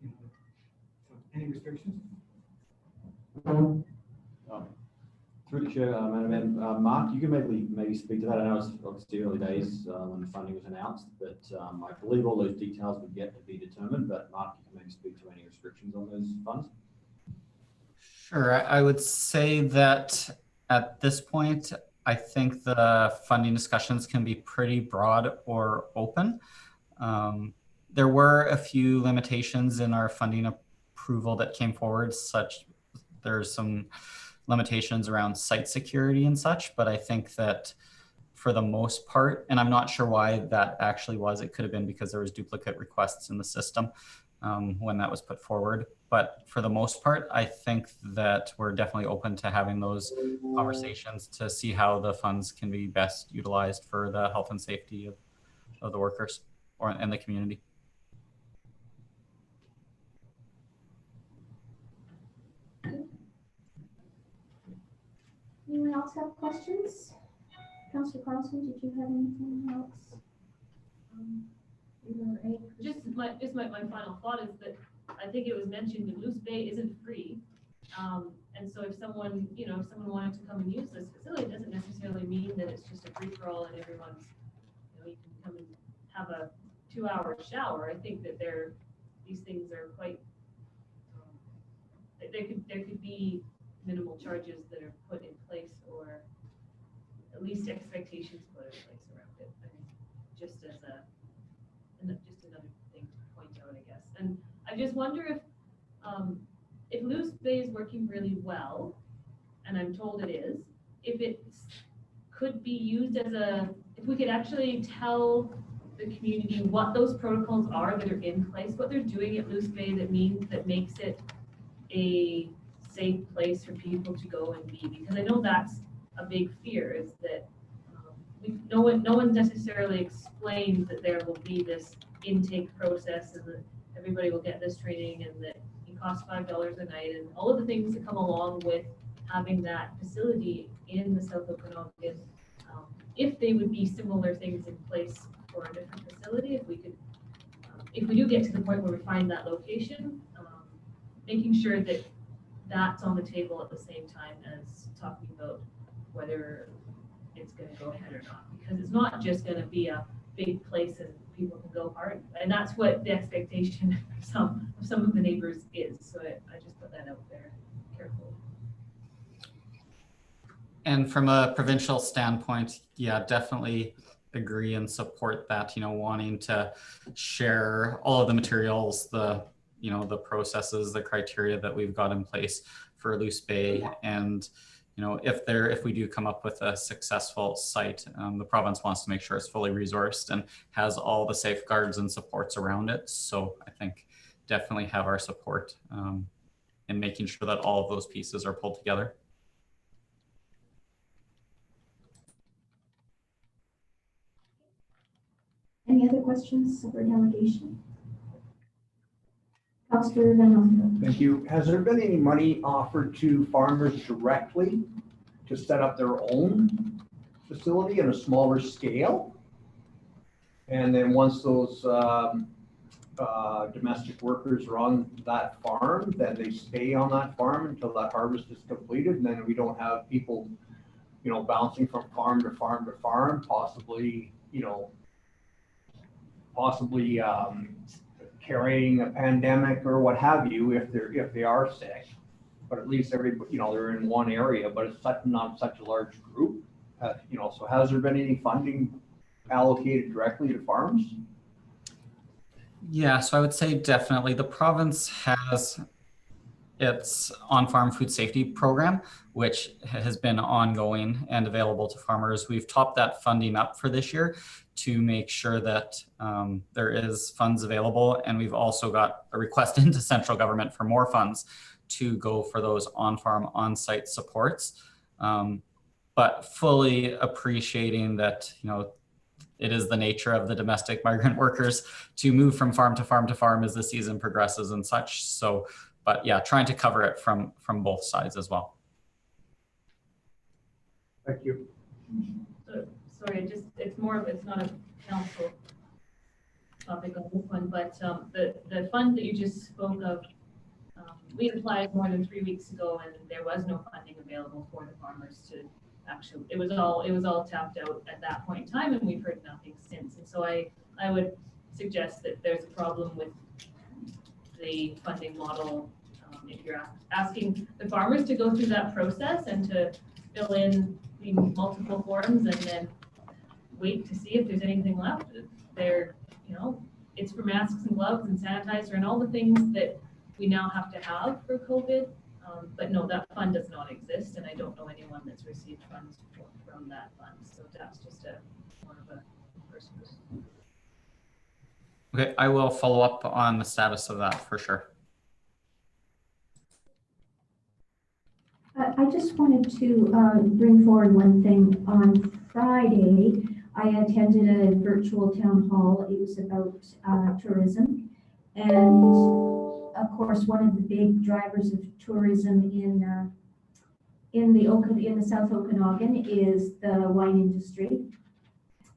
you know, so any restrictions? Through the chair, Madam Mayor, Mark, you can maybe speak to that. I know it's obviously early days when the funding was announced, but I believe all those details would yet to be determined. But Mark, you can maybe speak to any restrictions on those funds. Sure, I would say that at this point, I think the funding discussions can be pretty broad or open. There were a few limitations in our funding approval that came forward, such there's some limitations around site security and such, but I think that for the most part, and I'm not sure why that actually was, it could have been because there was duplicate requests in the system when that was put forward. But for the most part, I think that we're definitely open to having those conversations to see how the funds can be best utilized for the health and safety of the workers and the community. Anyone else have questions? Councillor Carlson, did you have anything else? Just my final thought is that I think it was mentioned that Loose Bay isn't free. And so if someone, you know, if someone wanted to come and use this facility, it doesn't necessarily mean that it's just a free-for-all and everyone's, you know, you can come and have a 2-hour shower. I think that these things are quite, there could be minimal charges that are put in place, or at least expectations put in place around it. I mean, just another thing to point out, I guess. And I just wonder if Loose Bay is working really well, and I'm told it is, if it could be used as if we could actually tell the community what those protocols are that are in place, what they're doing at Loose Bay that makes it a safe place for people to go and be, because I know that's a big fear, is that no one necessarily explained that there will be this intake process and that everybody will get this training and that it costs $5 a night and all of the things that come along with having that facility in the South Okanagan. If they would be similar things in place for a different facility, if we do get to the point where we find that location, making sure that that's on the table at the same time as talking about whether it's going to go ahead or not, because it's not just going to be a big place and people can go hard, and that's what the expectation of some of the neighbors is. So I just put that out there carefully. And from a provincial standpoint, yeah, definitely agree and support that, you know, wanting to share all of the materials, the processes, the criteria that we've got in place for Loose Bay. And, you know, if we do come up with a successful site, the province wants to make sure it's fully resourced and has all the safeguards and supports around it. So I think definitely have our support in making sure that all of those pieces are pulled together. Any other questions of our delegation? Councillor Van Otten. Thank you. Has there been any money offered to farmers directly to set up their own facility on a smaller scale? And then once those domestic workers are on that farm, then they stay on that farm until that harvest is completed, and then we don't have people, you know, bouncing from farm to farm to farm, possibly carrying a pandemic or what have you if they are sick. But at least everybody, you know, they're in one area, but it's not such a large group. You know, so has there been any funding allocated directly to farms? Yeah, so I would say definitely the province has its on-farm food safety program, which has been ongoing and available to farmers. We've topped that funding up for this year to make sure that there is funds available. And we've also got a request into central government for more funds to go for those on-farm, on-site supports. But fully appreciating that, you know, it is the nature of the domestic migrant workers to move from farm to farm to farm as the season progresses and such. So, but yeah, trying to cover it from both sides as well. Thank you. So, sorry, it's not a council topic on this one, but the fund that you just spoke of, we applied more than 3 weeks ago, and there was no funding available for the farmers to actually. It was all tapped out at that point in time, and we've heard nothing since. And so I would suggest that there's a problem with the funding model. If you're asking the farmers to go through that process and to fill in the multiple forms and then wait to see if there's anything left, there, you know, it's for masks and gloves and sanitizer and all the things that we now have to have for COVID. But no, that fund does not exist, and I don't know anyone that's received funds from that fund. So that's just more of a person. Okay, I will follow up on the status of that for sure. I just wanted to bring forward one thing. On Friday, I attended a virtual town hall. It was about tourism. And of course, one of the big drivers of tourism in the South Okanagan is the wine industry.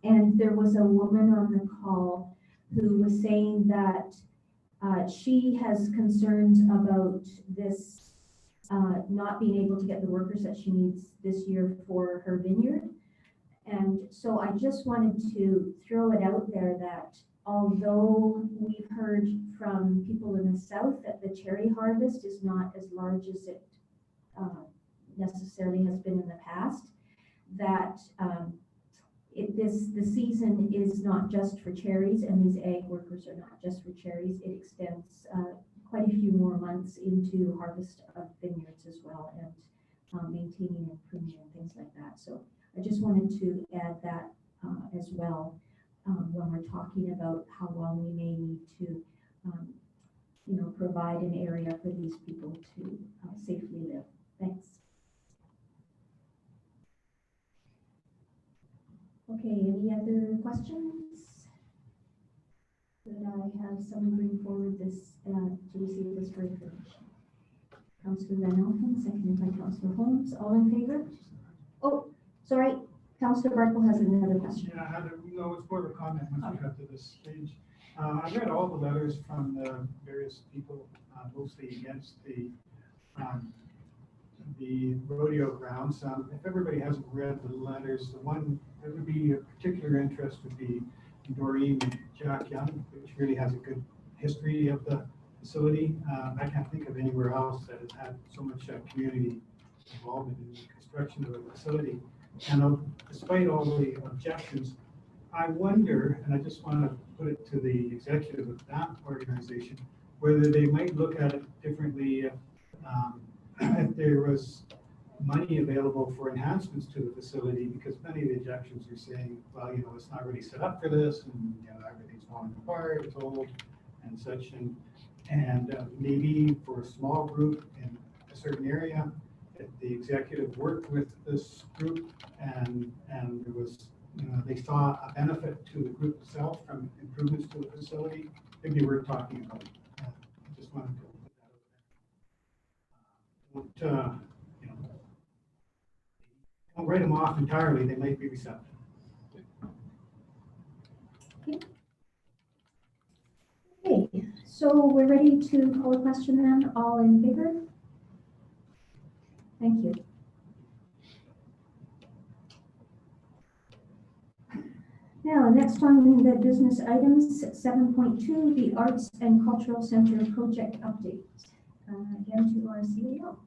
And there was a woman on the call who was saying that she has concerns about this not being able to get the workers that she needs this year for her vineyard. And so I just wanted to throw it out there that although we've heard from people in the south that the cherry harvest is not as large as it necessarily has been in the past, that the season is not just for cherries, and these ag workers are not just for cherries. It extends quite a few more months into harvest of vineyards as well, and maintaining and pruning and things like that. So I just wanted to add that as well when we're talking about how long we may need to, provide an area for these people to safely live. Thanks. Okay, any other questions? Could I have someone bring forward this to receive this for information? Councillor Van Otten, seconded by Councillor Holmes. All in favor? Oh, sorry. Councillor Barkle has another question. Yeah, it's more of a comment once we got to this stage. I read all the letters from the various people, mostly against the rodeo grounds. If everybody hasn't read the letters, the one that would be of particular interest would be Doreen Jack Young, which really has a good history of the facility. I can't think of anywhere else that has had so much community involvement in the construction of a facility. And despite all the objections, I wonder, and I just want to put it to the executive of that organization, whether they might look at it differently if there was money available for enhancements to the facility, because many of the objections are saying, well, it's not really set up for this, and everything's falling apart, it's old, and such, and maybe for a small group in a certain area, the executive worked with this group, and there was, they saw a benefit to the group itself from improvements to the facility. Maybe we're talking about. I just wanted to put that out there. Don't write them off entirely. They might be receptive. Okay, so we're ready to call a question then. All in favor? Thank you. Now, next on the business items, 7.2, the Arts and Cultural Center project update. Again to our CEO.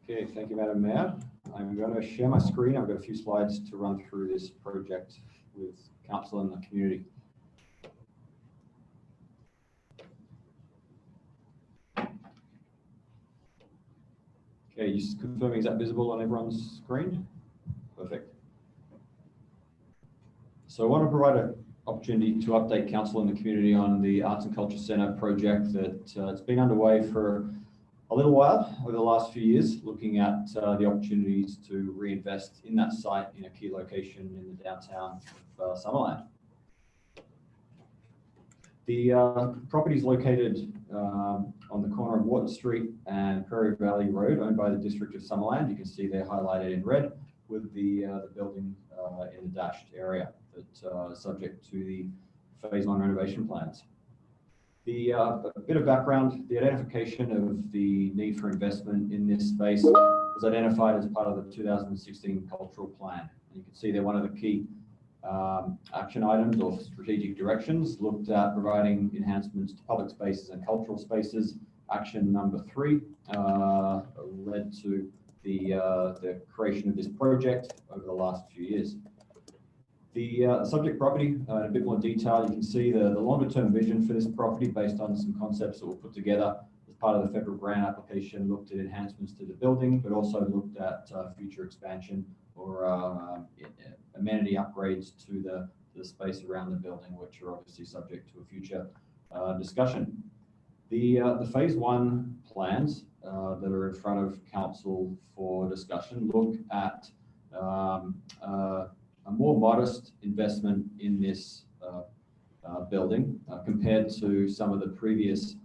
Okay, thank you, Madam Mayor. I'm going to share my screen. I've got a few slides to run through this project with council and the community. Okay, just confirming, is that visible on everyone's screen? Perfect. So I want to provide an opportunity to update council and the community on the Arts and Culture Centre project that it's been underway for a little while over the last few years, looking at the opportunities to reinvest in that site in a key location in the downtown of Summerland. The property is located on the corner of Water Street and Prairie Valley Road, owned by the District of Summerland. You can see they're highlighted in red with the building in the dashed area that is subject to the Phase 1 renovation plans. A bit of background, the identification of the need for investment in this space was identified as part of the 2016 cultural plan. And you can see there one of the key action items or strategic directions looked at providing enhancements to public spaces and cultural spaces. Action number 3 led to the creation of this project over the last few years. The subject property, in a bit more detail, you can see the longer term vision for this property based on some concepts that were put together as part of the federal grant application, looked at enhancements to the building, but also looked at future expansion or amenity upgrades to the space around the building, which are obviously subject to a future discussion. The Phase 1 plans that are in front of council for discussion look at a more modest investment in this building compared to some of the previous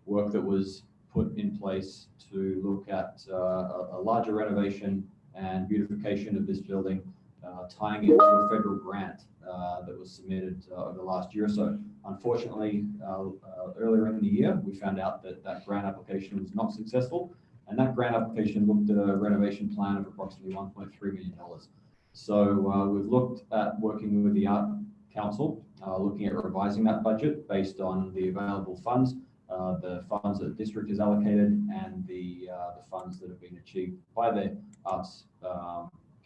work that was put in place to look at a larger renovation and beautification of this building, tying it to a federal grant that was submitted over the last year or so. Unfortunately, earlier in the year, we found out that that grant application was not successful, and that grant application looked at a renovation plan of approximately $1.3 million. So we've looked at working with the Art Council, looking at revising that budget based on the available funds, the funds that the district has allocated, and the funds that have been achieved by the Arts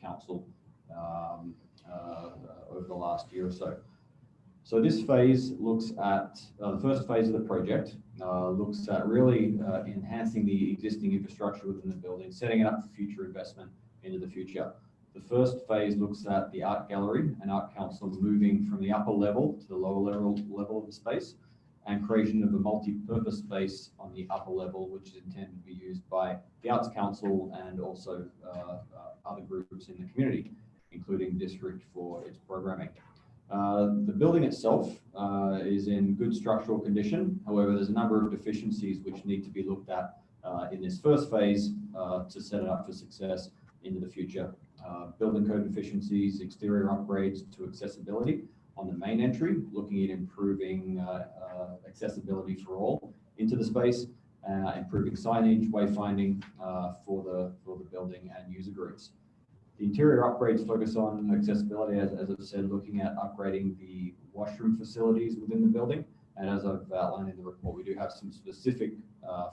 Council over the last year or so. So this phase looks at, the first phase of the project looks at really enhancing the existing infrastructure within the building, setting it up for future investment into the future. The first phase looks at the art gallery and Art Council moving from the upper level to the lower level of the space, and creation of a multi-purpose space on the upper level, which is intended to be used by the Arts Council and also other groups in the community, including district for its programming. The building itself is in good structural condition. However, there's a number of deficiencies which need to be looked at in this first phase to set it up for success into the future. Building code deficiencies, exterior upgrades to accessibility on the main entry, looking at improving accessibility for all into the space, improving signage, wayfinding for the building and user groups. The interior upgrades focus on accessibility, as I've said, looking at upgrading the washroom facilities within the building. And as I've outlined in the report, we do have some specific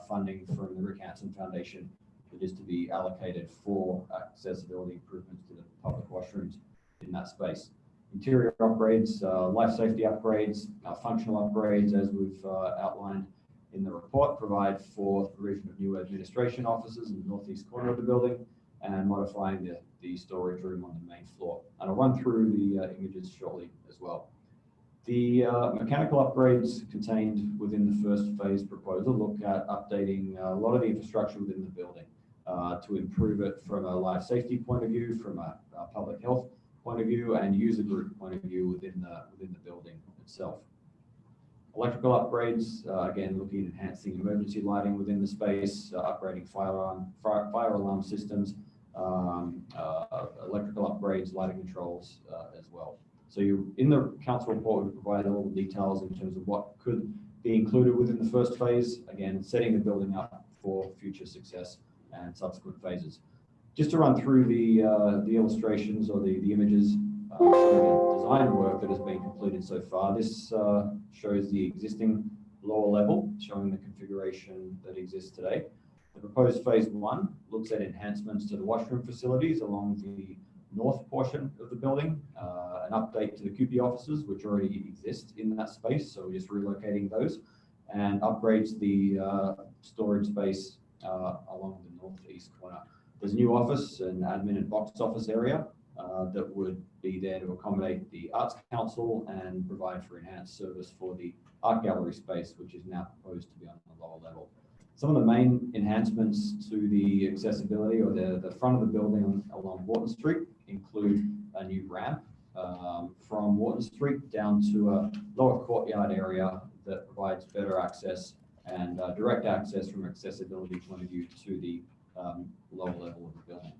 funding from the Rick Hansen Foundation that is to be allocated for accessibility improvements to the public washrooms in that space. Interior upgrades, life safety upgrades, functional upgrades, as we've outlined in the report, provide for the provision of new administration offices in the northeast corner of the building and modifying the storage room on the main floor. And I'll run through the images shortly as well. The mechanical upgrades contained within the first phase proposal look at updating a lot of the infrastructure within the building to improve it from a life safety point of view, from a public health point of view, and user group point of view within the building itself. Electrical upgrades, again, looking at enhancing emergency lighting within the space, upgrading fire alarm systems, electrical upgrades, lighting controls as well. So in the council report, we provide all the details in terms of what could be included within the first phase, again, setting the building up for future success and subsequent phases. Just to run through the illustrations or the images, the design work that has been completed so far. This shows the existing lower level, showing the configuration that exists today. The proposed phase 1 looks at enhancements to the washroom facilities along the north portion of the building, an update to the CUPE offices, which already exist in that space, so we're just relocating those, and upgrades the storage space along the northeast corner. There's a new office, an admin and box office area that would be there to accommodate the Arts Council and provide for enhanced service for the art gallery space, which is now proposed to be on the lower level. Some of the main enhancements to the accessibility or the front of the building along Wharton Street include a new ramp from Wharton Street down to a lower courtyard area that provides better access and direct access from an accessibility point of view to the lower level of the building.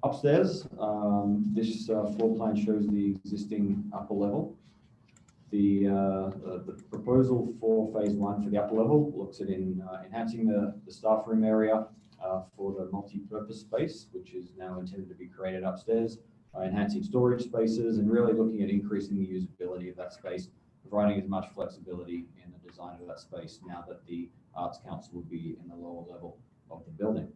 Upstairs, this floor plan shows the existing upper level. The proposal for phase 1 for the upper level looks at enhancing the staff room area for the multi-purpose space, which is now intended to be created upstairs, enhancing storage spaces, and really looking at increasing the usability of that space, providing as much flexibility in the design of that space now that the Arts Council will be in the lower level of the building.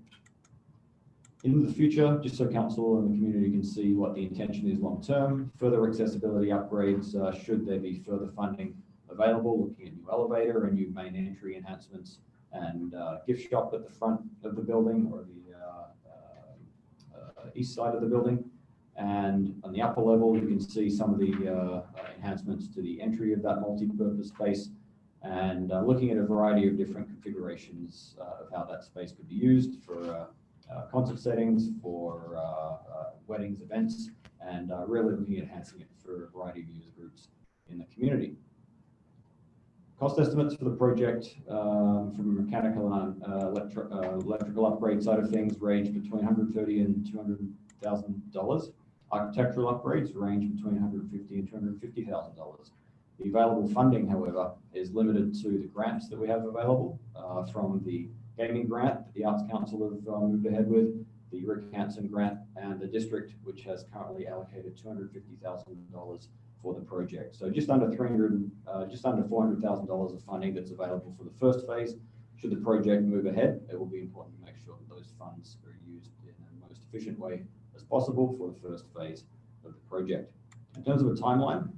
In the future, just so council and the community can see what the intention is long term, further accessibility upgrades, should there be further funding available, looking at new elevator and new main entry enhancements, and gift shop at the front of the building or the east side of the building. And on the upper level, you can see some of the enhancements to the entry of that multi-purpose space, and looking at a variety of different configurations of how that space could be used for concert settings, for weddings, events, and really looking at enhancing it for a variety of user groups in the community. Cost estimates for the project from a mechanical and electrical upgrade side of things range between $130,000 and $200,000. Architectural upgrades range between $150,000 and $250,000. The available funding, however, is limited to the grants that we have available from the gaming grant that the Arts Council have moved ahead with, the Rick Hansen grant, and the district, which has currently allocated $250,000 for the project. So just under $400,000 of funding that's available for the first phase. Should the project move ahead, it will be important to make sure that those funds are used in the most efficient way as possible for the first phase of the project. In terms of a timeline,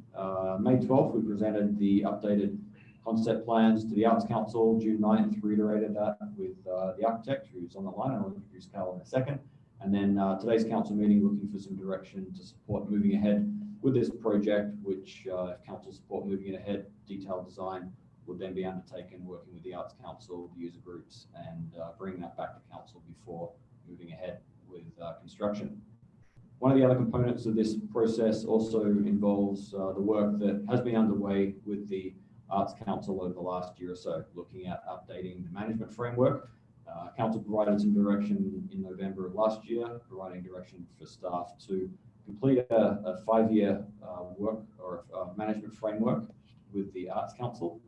May 12th, we presented the updated concept plans to the Arts Council. June 9th, reiterated that with the architect who's on the line, and I'll introduce Carl in a second. And then today's council meeting looking for some direction to support moving ahead with this project, which if council support moving it ahead, detailed design would then be undertaken working with the Arts Council, the user groups, and bringing that back to council before moving ahead with construction. One of the other components of this process also involves the work that has been underway with the Arts Council over the last year or so, looking at updating the management framework. Council provided some direction in November of last year, providing direction for staff to complete a 5-year work or management framework with the Arts Council,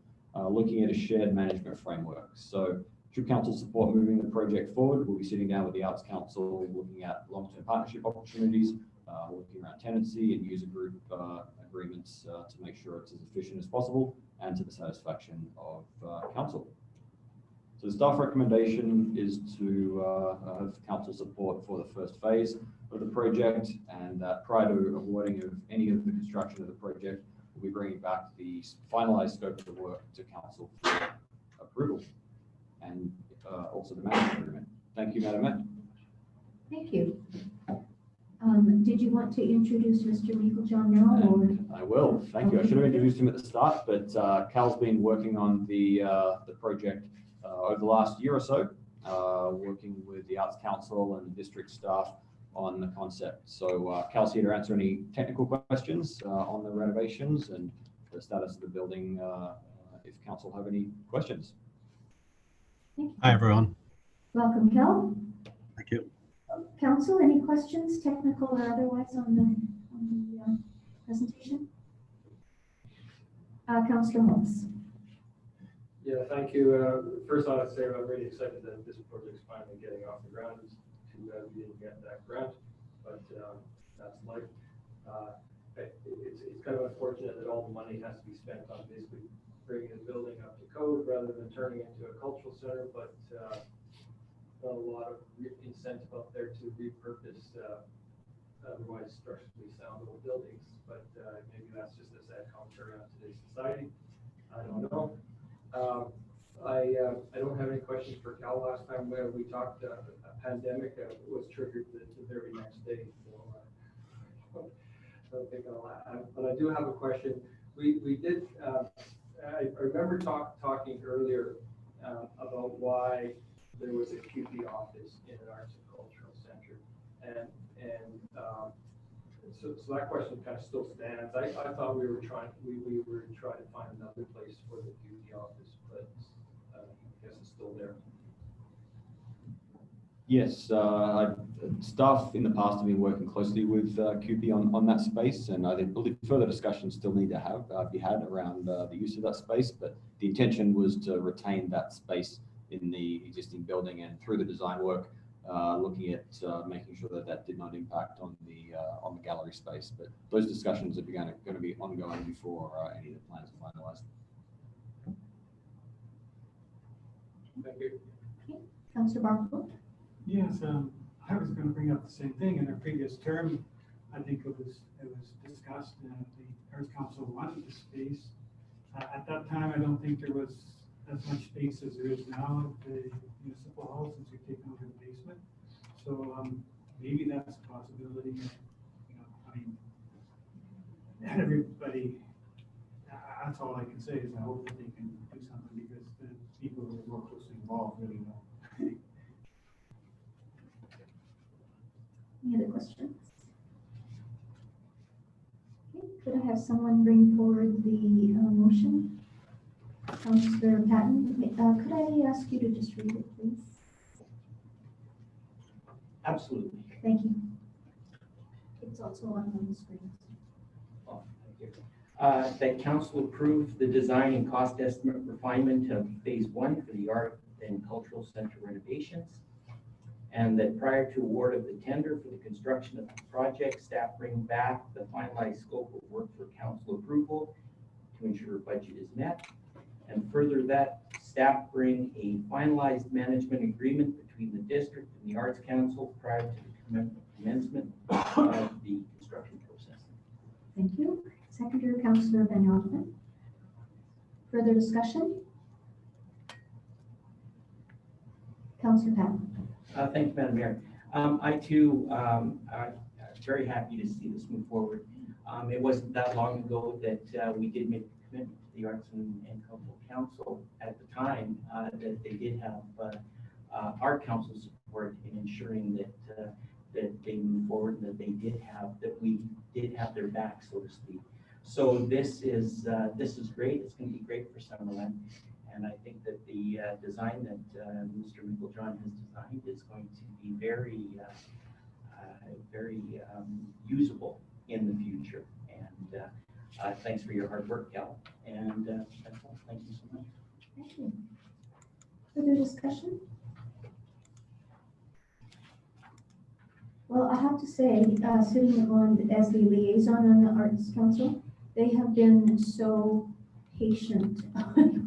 looking at a shared management framework. So should council support moving the project forward, we'll be sitting down with the Arts Council, looking at long-term partnership opportunities, looking around tenancy and user group agreements to make sure it's as efficient as possible and to the satisfaction of council. So the staff recommendation is to have council support for the first phase of the project, and that prior to awarding of any of the construction of the project, we'll be bringing back the finalized scope of the work to council for approval, and also the management agreement. Thank you, Madam Mayor. Thank you. Did you want to introduce Mr. Meiklejohn now, or? I will. Thank you. I should have introduced him at the start, but Cal's been working on the project over the last year or so, working with the Arts Council and the district staff on the concept. So Cal's here to answer any technical questions on the renovations and the status of the building, if council have any questions. Hi, everyone. Welcome, Cal. Thank you. Council, any questions, technical or otherwise, on the presentation? Councillor Holmes. Yeah, thank you. First, I would say I'm really excited that this project's finally getting off the ground. It's too bad we didn't get that grant, but that's life. It's kind of unfortunate that all the money has to be spent on basically bringing the building up to code rather than turning it into a cultural center, but not a lot of incentive up there to repurpose otherwise structurally sound old buildings. But maybe that's just a sad commentary on today's society. I don't know. I don't have any questions for Cal. Last time we talked, a pandemic was triggered the very next day. So I don't think I'll add. But I do have a question. We did. I remember talking earlier about why there was a QP office in an arts and cultural center, and so that question kind of still stands. I thought we were trying to find another place for the QP office, but I guess it's still there. Yes, staff in the past have been working closely with QP on that space, and I believe further discussions still need to be had around the use of that space, but the intention was to retain that space in the existing building, and through the design work, looking at making sure that that did not impact on the gallery space. But those discussions are going to be ongoing before any of the plans are finalized. Thank you. Okay. Councillor Barfoot. Yes, I was going to bring up the same thing. In our previous term, I think it was discussed that the Arts Council wanted the space. At that time, I don't think there was as much space as there is now at the municipal hall, since we've taken over the basement. So maybe that's a possibility. I mean, everybody. That's all I can say is I hope that they can do something, because the people who are more closely involved really know. Any other questions? Okay. Could I have someone bring forward the motion? Councillor Patton, could I ask you to just read it, please? Absolutely. Thank you. It's also on the screen. Oh, thank you. That council approve the design and cost estimate refinement of phase 1 for the art and cultural center renovations, and that prior to award of the tender for the construction of the project, staff bring back the finalized scope of work for council approval to ensure budget is met. And further, that staff bring a finalized management agreement between the district and the Arts Council prior to the commencement of the construction process. Thank you. Seconder, Councillor Van Alderman. Further discussion? Councillor Patton. Thank you, Madam Mayor. I too am very happy to see this move forward. It wasn't that long ago that we did make a commitment to the Arts and Cultural Council at the time that they did have Art Council support in ensuring that that they move forward, and that we did have their back, so to speak. So this is great. It's going to be great for Summerland. And I think that the design that Mr. Meiklejohn has designed is going to be very usable in the future. And thanks for your hard work, Cal. And that's all. Thank you so much. Thank you. Further discussion? Well, I have to say, sitting on as the liaison on the Arts Council, they have been so patient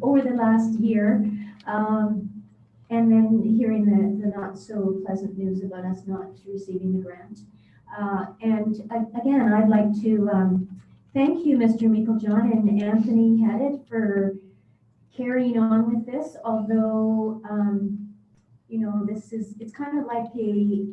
over the last year, and then hearing the not so pleasant news about us not receiving the grant. And again, I'd like to thank you, Mr. Meiklejohn and Anthony Headed, for carrying on with this, although you know, it's kind of like a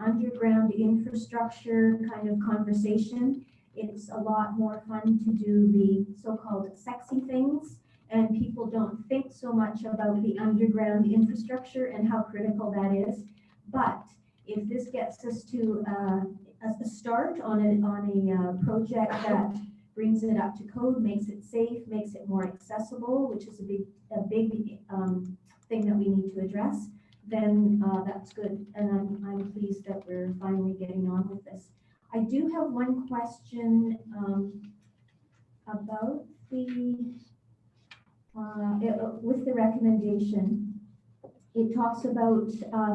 underground infrastructure kind of conversation. It's a lot more fun to do the so-called sexy things, and people don't think so much about the underground infrastructure and how critical that is. But if this gets us to a start on a project that brings it up to code, makes it safe, makes it more accessible, which is a big thing that we need to address, then that's good. And I'm pleased that we're finally getting on with this. I do have one question about with the recommendation. It talks about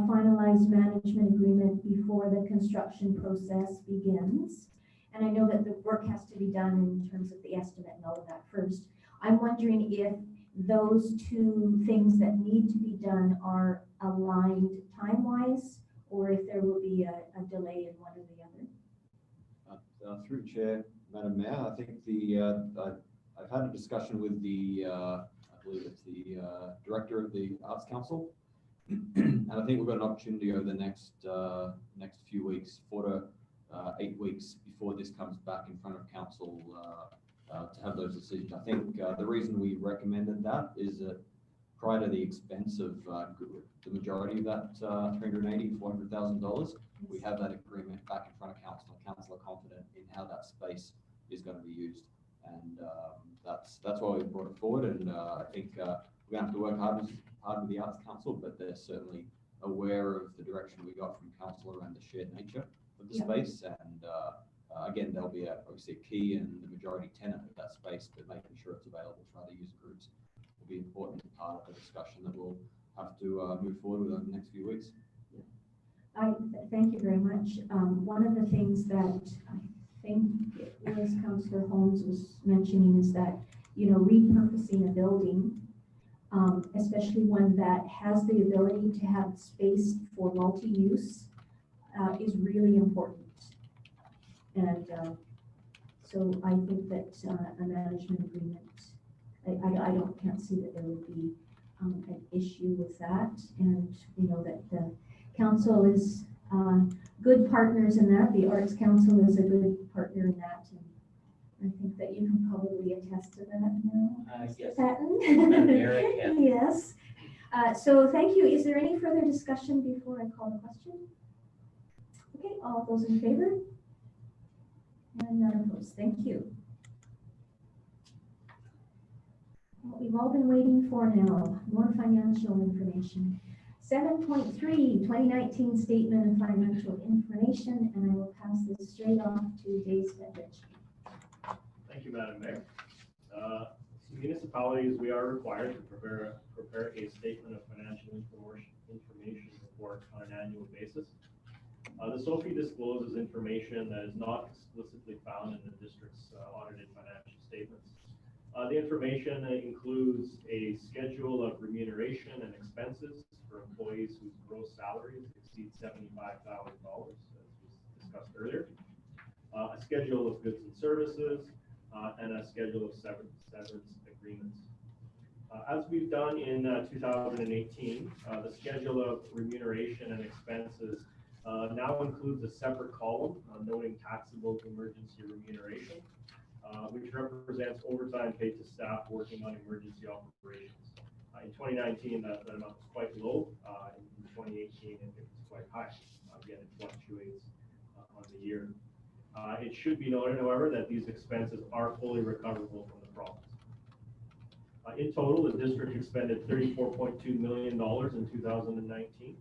finalized management agreement before the construction process begins. And I know that the work has to be done in terms of the estimate and all of that first. I'm wondering if those two things that need to be done are aligned time-wise, or if there will be a delay in one or the other. Through Chair, Madam Mayor, I think I've had a discussion with I believe it's the Director of the Arts Council, and I think we've got an opportunity over the next few weeks, 4 to 8 weeks before this comes back in front of Council to have those decisions. I think the reason we recommended that is that prior to the expense of the majority of that $380,000-$400,000, we have that agreement back in front of Council, and Council are confident in how that space is going to be used. And that's why we brought it forward. And I think we're going to have to work hard with the Arts Council, but they're certainly aware of the direction we got from Council around the shared nature of the space. And again, there'll be obviously a key and the majority tenant of that space, but making sure it's available for other user groups will be an important part of the discussion that we'll have to move forward with over the next few weeks. Thank you very much. One of the things that I think it was Councillor Holmes was mentioning is that, you know, repurposing a building, especially one that has the ability to have space for multi-use, is really important. And so I think that a management agreement, I can't see that there would be an issue with that. And we know that the council is good partners in that. The Arts Council is a good partner in that. And I think that you can probably attest to that now. Yes. Patton? Yes. So thank you. Is there any further discussion before I call the question? Okay, all those in favor? And none opposed. Thank you. What we've all been waiting for now, more financial information. 7.3, 2019 Statement of Financial Information, and I will pass this straight off to Dave Spedrich. Thank you, Madam Mayor. Municipalities, we are required to prepare a statement of financial information report on an annual basis. The SOFI discloses information that is not explicitly found in the district's audited financial statements. The information includes a schedule of remuneration and expenses for employees whose gross salaries exceed $75,000, as was discussed earlier, a schedule of goods and services, and a schedule of severance agreements. As we've done in 2018, the schedule of remuneration and expenses now includes a separate column noting taxable emergency remuneration, which represents overtime paid to staff working on emergency operations. In 2019, that amount was quite low. In 2018, it was quite high. Again, it fluctuates on the year. It should be noted, however, that these expenses are fully recoverable from the province. In total, the district expended $34.2 million in 2019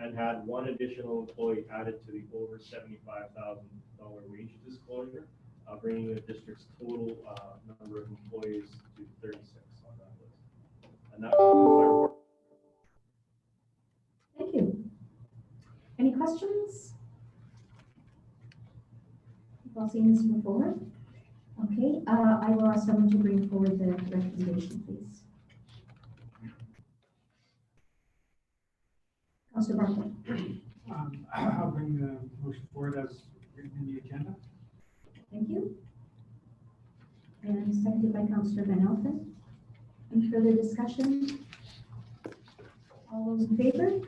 and had one additional employee added to the over $75,000 wage disclosure, bringing the district's total number of employees to 36 on that list. And that concludes my report. Thank you. Any questions? You've all seen this before? Okay, I will ask someone to bring forward the recommendation, please. Councillor Bartlett. I'll bring the motion forward as written in the agenda. Thank you. And seconded by Councillor Van Alphen. Any further discussion? All those in favor?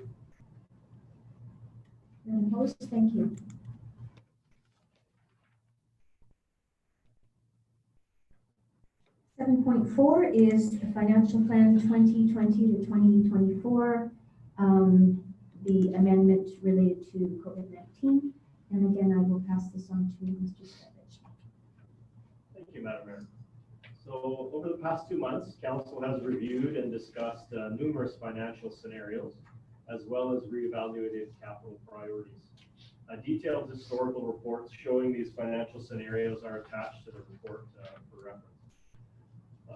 opposed? Thank you. Seven point four is the financial plan 2020 to 2024. The amendment related to COVID-19. And again, I will pass this on to Mr. Savage. Thank you, Madam Mayor. So over the past 2 months, Council has reviewed and discussed numerous financial scenarios, as well as reevaluated capital priorities. Detailed historical reports showing these financial scenarios are attached to the report for reference.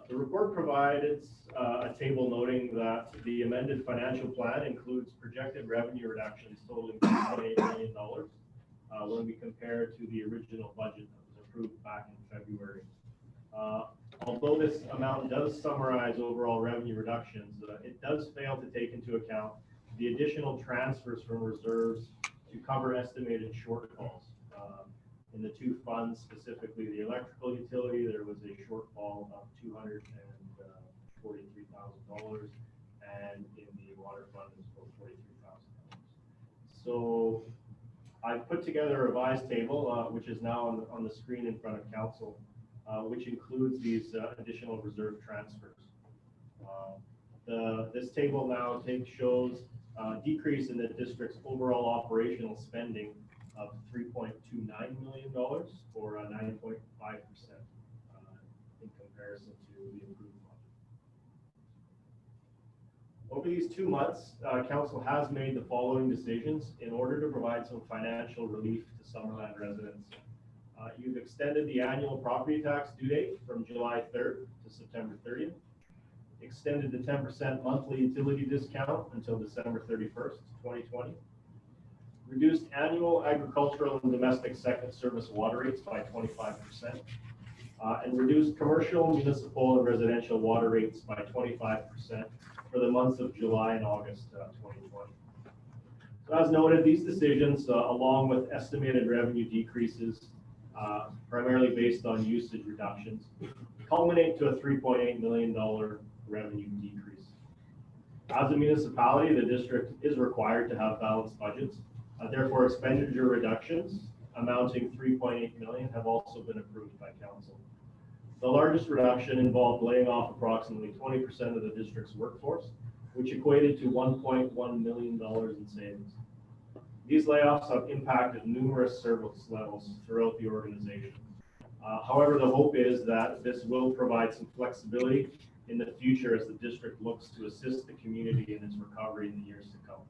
The report provides a table noting that the amended financial plan includes projected revenue reductions totaling $2.8 million when we compare to the original budget that was approved back in February. Although this amount does summarize overall revenue reductions, it does fail to take into account the additional transfers from reserves to cover estimated shortfalls. In the two funds, specifically the electrical utility, there was a shortfall of $243,000, and in the water fund it was about $43,000. So I've put together a revised table, which is now on the screen in front of council, which includes these additional reserve transfers. This table now shows decrease in the district's overall operational spending of $3.29 million, or 9.5% in comparison to the improved budget. Over these 2 months, Council has made the following decisions in order to provide some financial relief to Summerland residents. You've extended the annual property tax due date from July 3rd to September 30th, extended the 10% monthly utility discount until December 31st, 2020, reduced annual agricultural and domestic second service water rates by 25%, and reduced commercial, municipal, and residential water rates by 25% for the months of July and August 2020. So as noted, these decisions, along with estimated revenue decreases, primarily based on usage reductions, culminate to a $3.8 million revenue decrease. As a municipality, the district is required to have balanced budgets. Therefore, expenditure reductions amounting $3.8 million have also been approved by council. The largest reduction involved laying off approximately 20% of the district's workforce, which equated to $1.1 million in savings. These layoffs have impacted numerous service levels throughout the organization. However, the hope is that this will provide some flexibility in the future as the district looks to assist the community in its recovery in the years to come.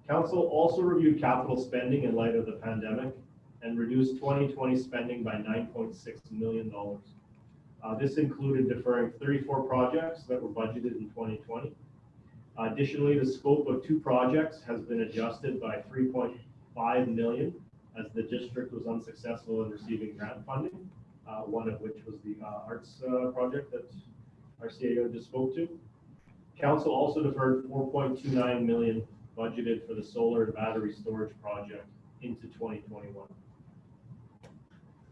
Council also reviewed capital spending in light of the pandemic and reduced 2020 spending by $9.6 million. This included deferring 34 projects that were budgeted in 2020. Additionally, the scope of 2 projects has been adjusted by $3.5 million as the district was unsuccessful in receiving grant funding, one of which was the arts project that our CAO just spoke to. Council also deferred $4.29 million budgeted for the solar and battery storage project into 2021.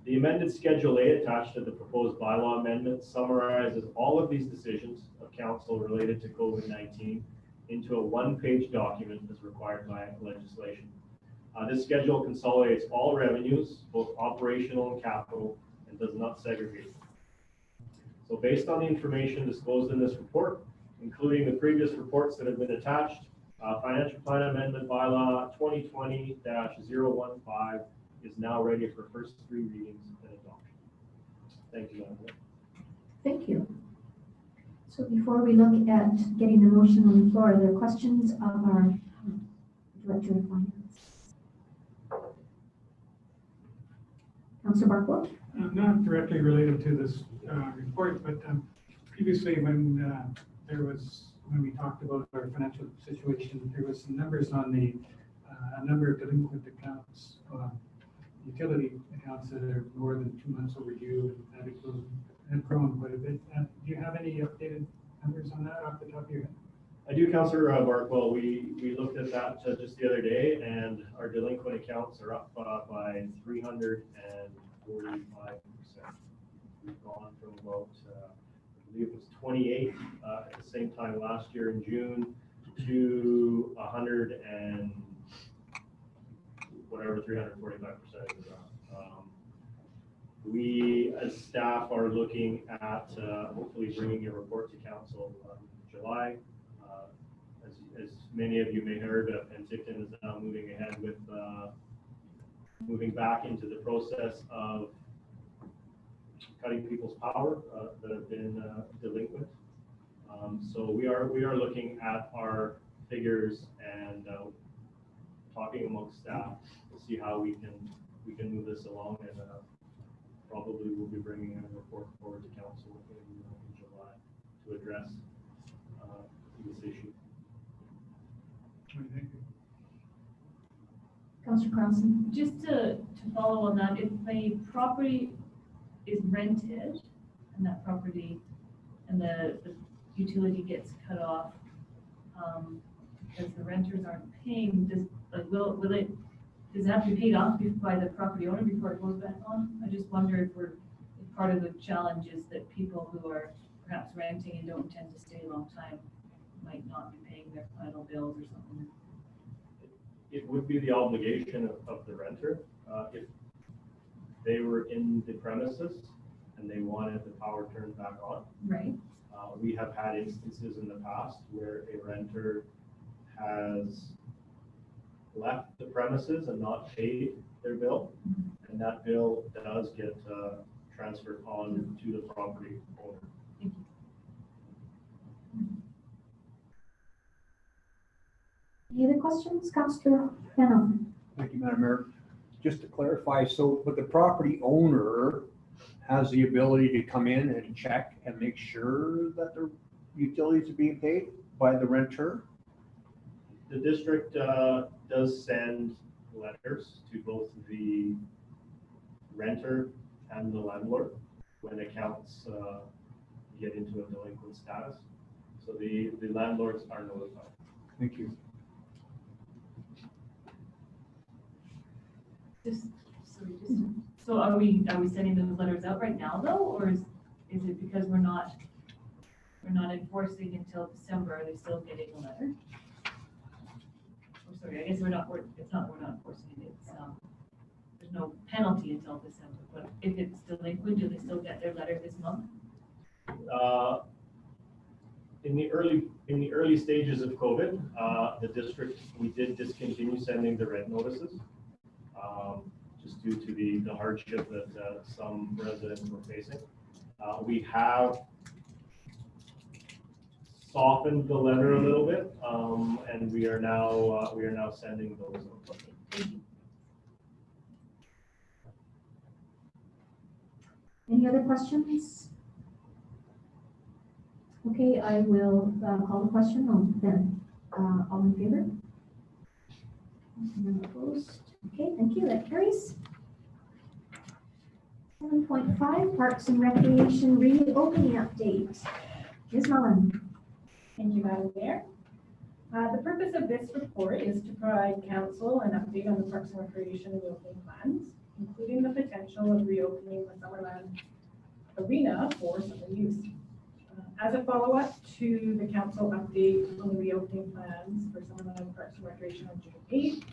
The amended Schedule A attached to the proposed bylaw amendment summarizes all of these decisions of council related to COVID-19 into a one-page document as required by legislation. This schedule consolidates all revenues, both operational and capital, and does not segregate. So based on the information disclosed in this report, including the previous reports that have been attached, Financial Plan Amendment Bylaw 2020-015 is now ready for first 3 readings and adoption. Thank you, Madam Mayor. Thank you. So before we look at getting the motion on the floor, are there questions of our Director of Finance? Councillor Barkwood? Not directly related to this report, but previously when we talked about our financial situation, there was some numbers on the number of delinquent accounts, utility accounts that are more than 2 months overdue, and that have grown quite a bit. Do you have any updated numbers on that off the top of your head? I do, Councillor Barkwell. We looked at that just the other day, and our delinquent accounts are up by 345%. We've gone from about, I believe it was 28 at the same time last year in June to 100 and whatever 345% is. We, as staff, are looking at hopefully bringing a report to council in July. As many of you may have heard, Penticton is now moving ahead with moving back into the process of cutting people's power that have been delinquent. So we are looking at our figures and talking amongst staff to see how we can move this along, and probably we'll be bringing a report forward to council in July to address this issue. Thank you. Councillor Carlson. Just to follow on that, if the property is rented and that property and the utility gets cut off, because the renters aren't paying, will it have to be paid off by the property owner before it goes back on? I just wonder if part of the challenge is that people who are perhaps renting and don't intend to stay a long time might not be paying their final bills or something. It would be the obligation of the renter if they were in the premises and they wanted the power turned back on. Right. We have had instances in the past where a renter has left the premises and not paid their bill, and that bill does get transferred on to the property owner. Thank you. Any other questions, Councillor Fennell? Thank you, Madam Mayor. Just to clarify, so, but the property owner has the ability to come in and check and make sure that their utilities are being paid by the renter? The district does send letters to both the renter and the landlord when accounts get into a delinquent status. So the landlords are notified. Thank you. So are we sending those letters out right now though, or is it because we're not enforcing until December? Are they still getting a letter? Oh, sorry, I guess we're not enforcing it. It's there's no penalty until December. But if it's delinquent, do they still get their letter this month? In the early stages of COVID, the district, we did discontinue sending the rent notices. Just due to the hardship that some residents were facing. We have softened the letter a little bit, and we are now sending those out. Any other questions? Okay, I will call the question on then. All in favor? None opposed. Okay, thank you. That carries. 7.5 Parks and Recreation reopening update. Ms. Mullen. Thank you, Madam Mayor. The purpose of this report is to provide council an update on the Parks and Recreation reopening plans, including the potential of reopening the Summerland arena for summer use. As a follow-up to the council update on the reopening plans for Summerland Parks and Recreation on June 8th,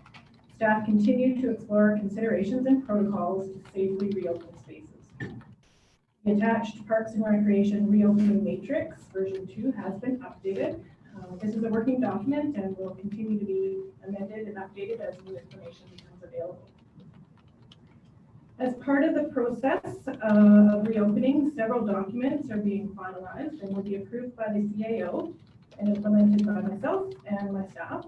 staff continue to explore considerations and protocols to safely reopen spaces. The attached Parks and Recreation reopening matrix version 2 has been updated. This is a working document and will continue to be amended and updated as new information becomes available. As part of the process of reopening, several documents are being finalized and will be approved by the CAO and implemented by myself and my staff.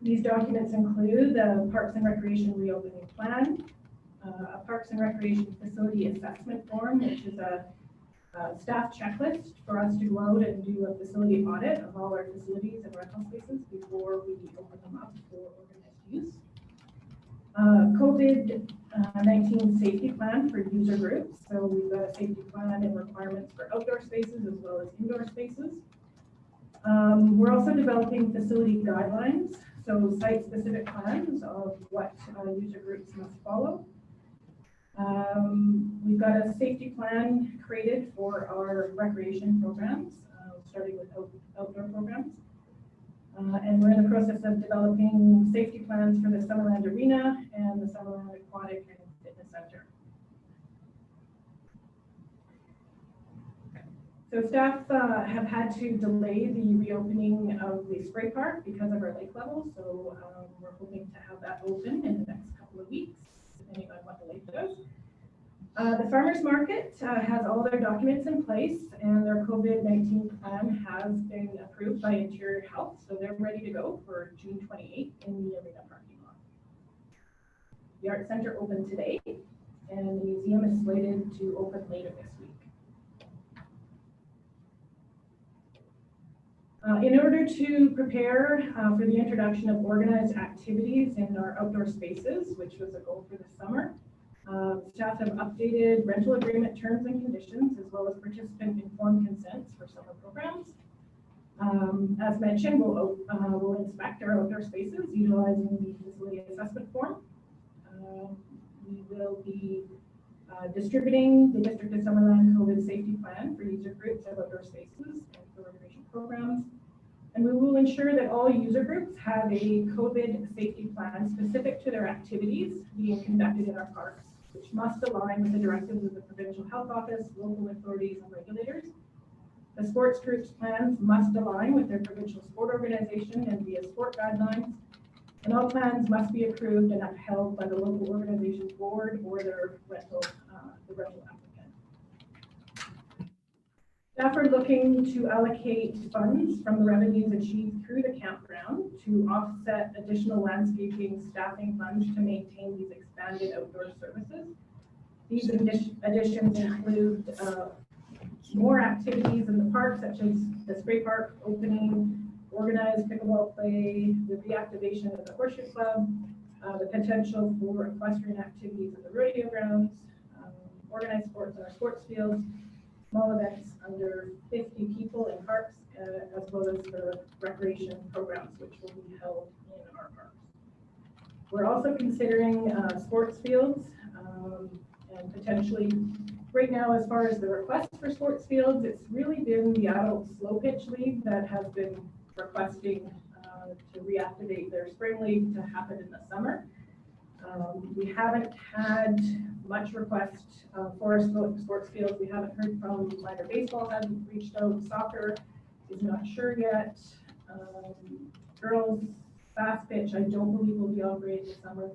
These documents include the Parks and Recreation reopening plan, a Parks and Recreation facility assessment form, which is a staff checklist for us to go out and do a facility audit of all our facilities and rental spaces before we open them up for organized use. COVID-19 safety plan for user groups. So we've got a safety plan and requirements for outdoor spaces as well as indoor spaces. We're also developing facility guidelines, so site-specific plans of what user groups must follow. We've got a safety plan created for our recreation programs, starting with outdoor programs. And we're in the process of developing safety plans for the Summerland Arena and the Summerland Aquatic and Fitness Center. So staff have had to delay the reopening of the spray park because of our lake level. So we're hoping to have that open in the next couple of weeks, depending on what the lake does. The farmers market has all their documents in place, and their COVID-19 plan has been approved by Interior Health. So they're ready to go for June 28th in the arena parking lot. The Art Center opened today, and the museum is slated to open later this week. In order to prepare for the introduction of organized activities in our outdoor spaces, which was a goal for the summer, staff have updated rental agreement terms and conditions, as well as participant informed consents for summer programs. As mentioned, we'll inspect our outdoor spaces utilizing the facility assessment form. We will be distributing the District of Summerland COVID safety plan for user groups of outdoor spaces and for recreation programs. And we will ensure that all user groups have a COVID safety plan specific to their activities being conducted in our parks, which must align with the directives of the Provincial Health Office, local authorities, and regulators. The sports groups plans must align with their provincial sport organization and via sport guidelines. And all plans must be approved and upheld by the local organization's board or their rental, the rental applicant. Staff are looking to allocate funds from the revenues achieved through the campground to offset additional landscaping staffing funds to maintain these expanded outdoor services. These additions include more activities in the park, such as the spray park opening, organized pickleball play, the reactivation of the horseshoe club, the potential for equestrian activities at the rodeo grounds, organized sports in our sports fields, small events under 50 people in parks, as well as the recreation programs, which will be held in our parks. We're also considering sports fields and potentially, right now, as far as the requests for sports fields, it's really been the adult slow pitch league that has been requesting to reactivate their spring league to happen in the summer. We haven't had much request for sports fields. We haven't heard from minor baseball, hasn't reached out. Soccer is not sure yet. Girls fast pitch, I don't believe will be operating this summer.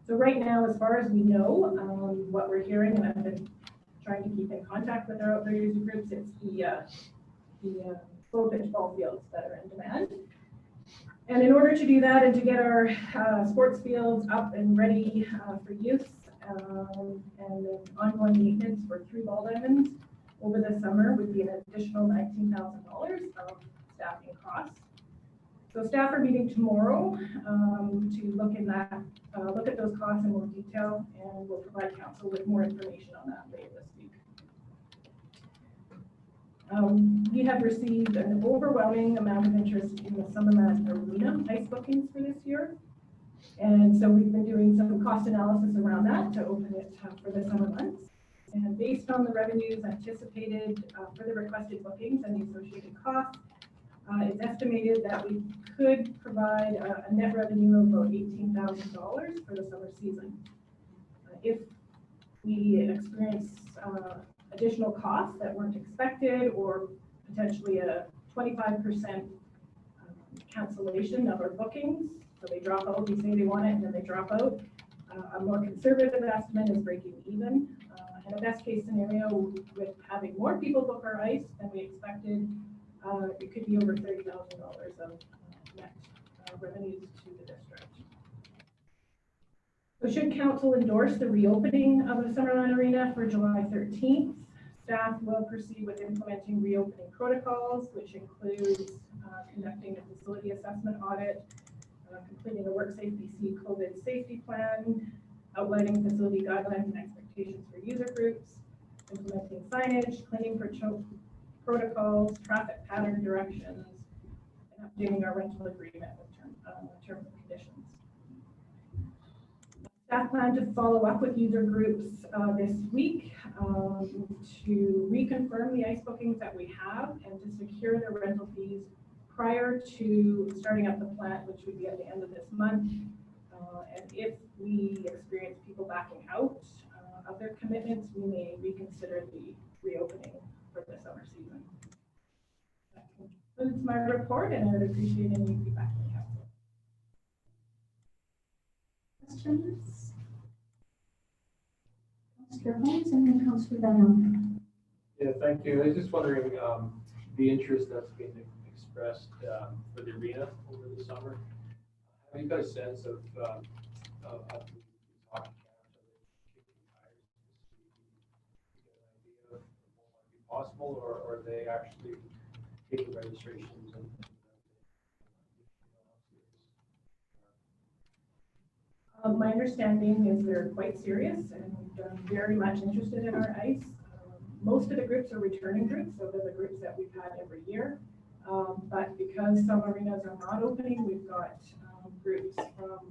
So right now, as far as we know, what we're hearing, and I've been trying to keep in contact with our outdoor user groups, it's the slow pitch ball fields that are in demand. And in order to do that and to get our sports fields up and ready for use and the ongoing maintenance for 3 ball diamonds over the summer would be an additional $19,000 of staffing costs. So staff are meeting tomorrow to look at those costs in more detail, and we'll provide council with more information on that later this week. We have received an overwhelming amount of interest in the Summerland Arena ice bookings for this year. And so we've been doing some cost analysis around that to open it for the summer months. And based on the revenues anticipated for the requested bookings and the associated costs, it's estimated that we could provide a net revenue of about $18,000 for the summer season. If we experience additional costs that weren't expected, or potentially a 25% cancellation of our bookings, so they drop out, we say they want it and then they drop out. A more conservative estimate is breaking even. And a best case scenario with having more people book our ice than we expected, it could be over $30,000 of net revenues to the district. So should council endorse the reopening of the Summerland Arena for July 13th, staff will proceed with implementing reopening protocols, which includes conducting a facility assessment audit, completing a Work Safe BC COVID safety plan, outlining facility guidelines and expectations for user groups, implementing signage, cleaning protocols, traffic pattern directions, and updating our rental agreement with terms and conditions. Staff plan to follow up with user groups this week to reconfirm the ice bookings that we have and to secure the rental fees prior to starting up the plant, which would be at the end of this month. And if we experience people backing out of their commitments, we may reconsider the reopening for the summer season. That concludes my report, and I would appreciate any feedback from the council. Questions? Councillor Holmes and then Councillor Bannon. Yeah, thank you. I was just wondering the interest that's being expressed for the arena over the summer. Have you got a sense of the hockey camps? Are they kicking tires to get an idea of what might be possible, or are they actually taking registrations and my understanding is they're quite serious and very much interested in our ice. Most of the groups are returning groups, so they're the groups that we've had every year. But because some arenas are not opening, we've got groups from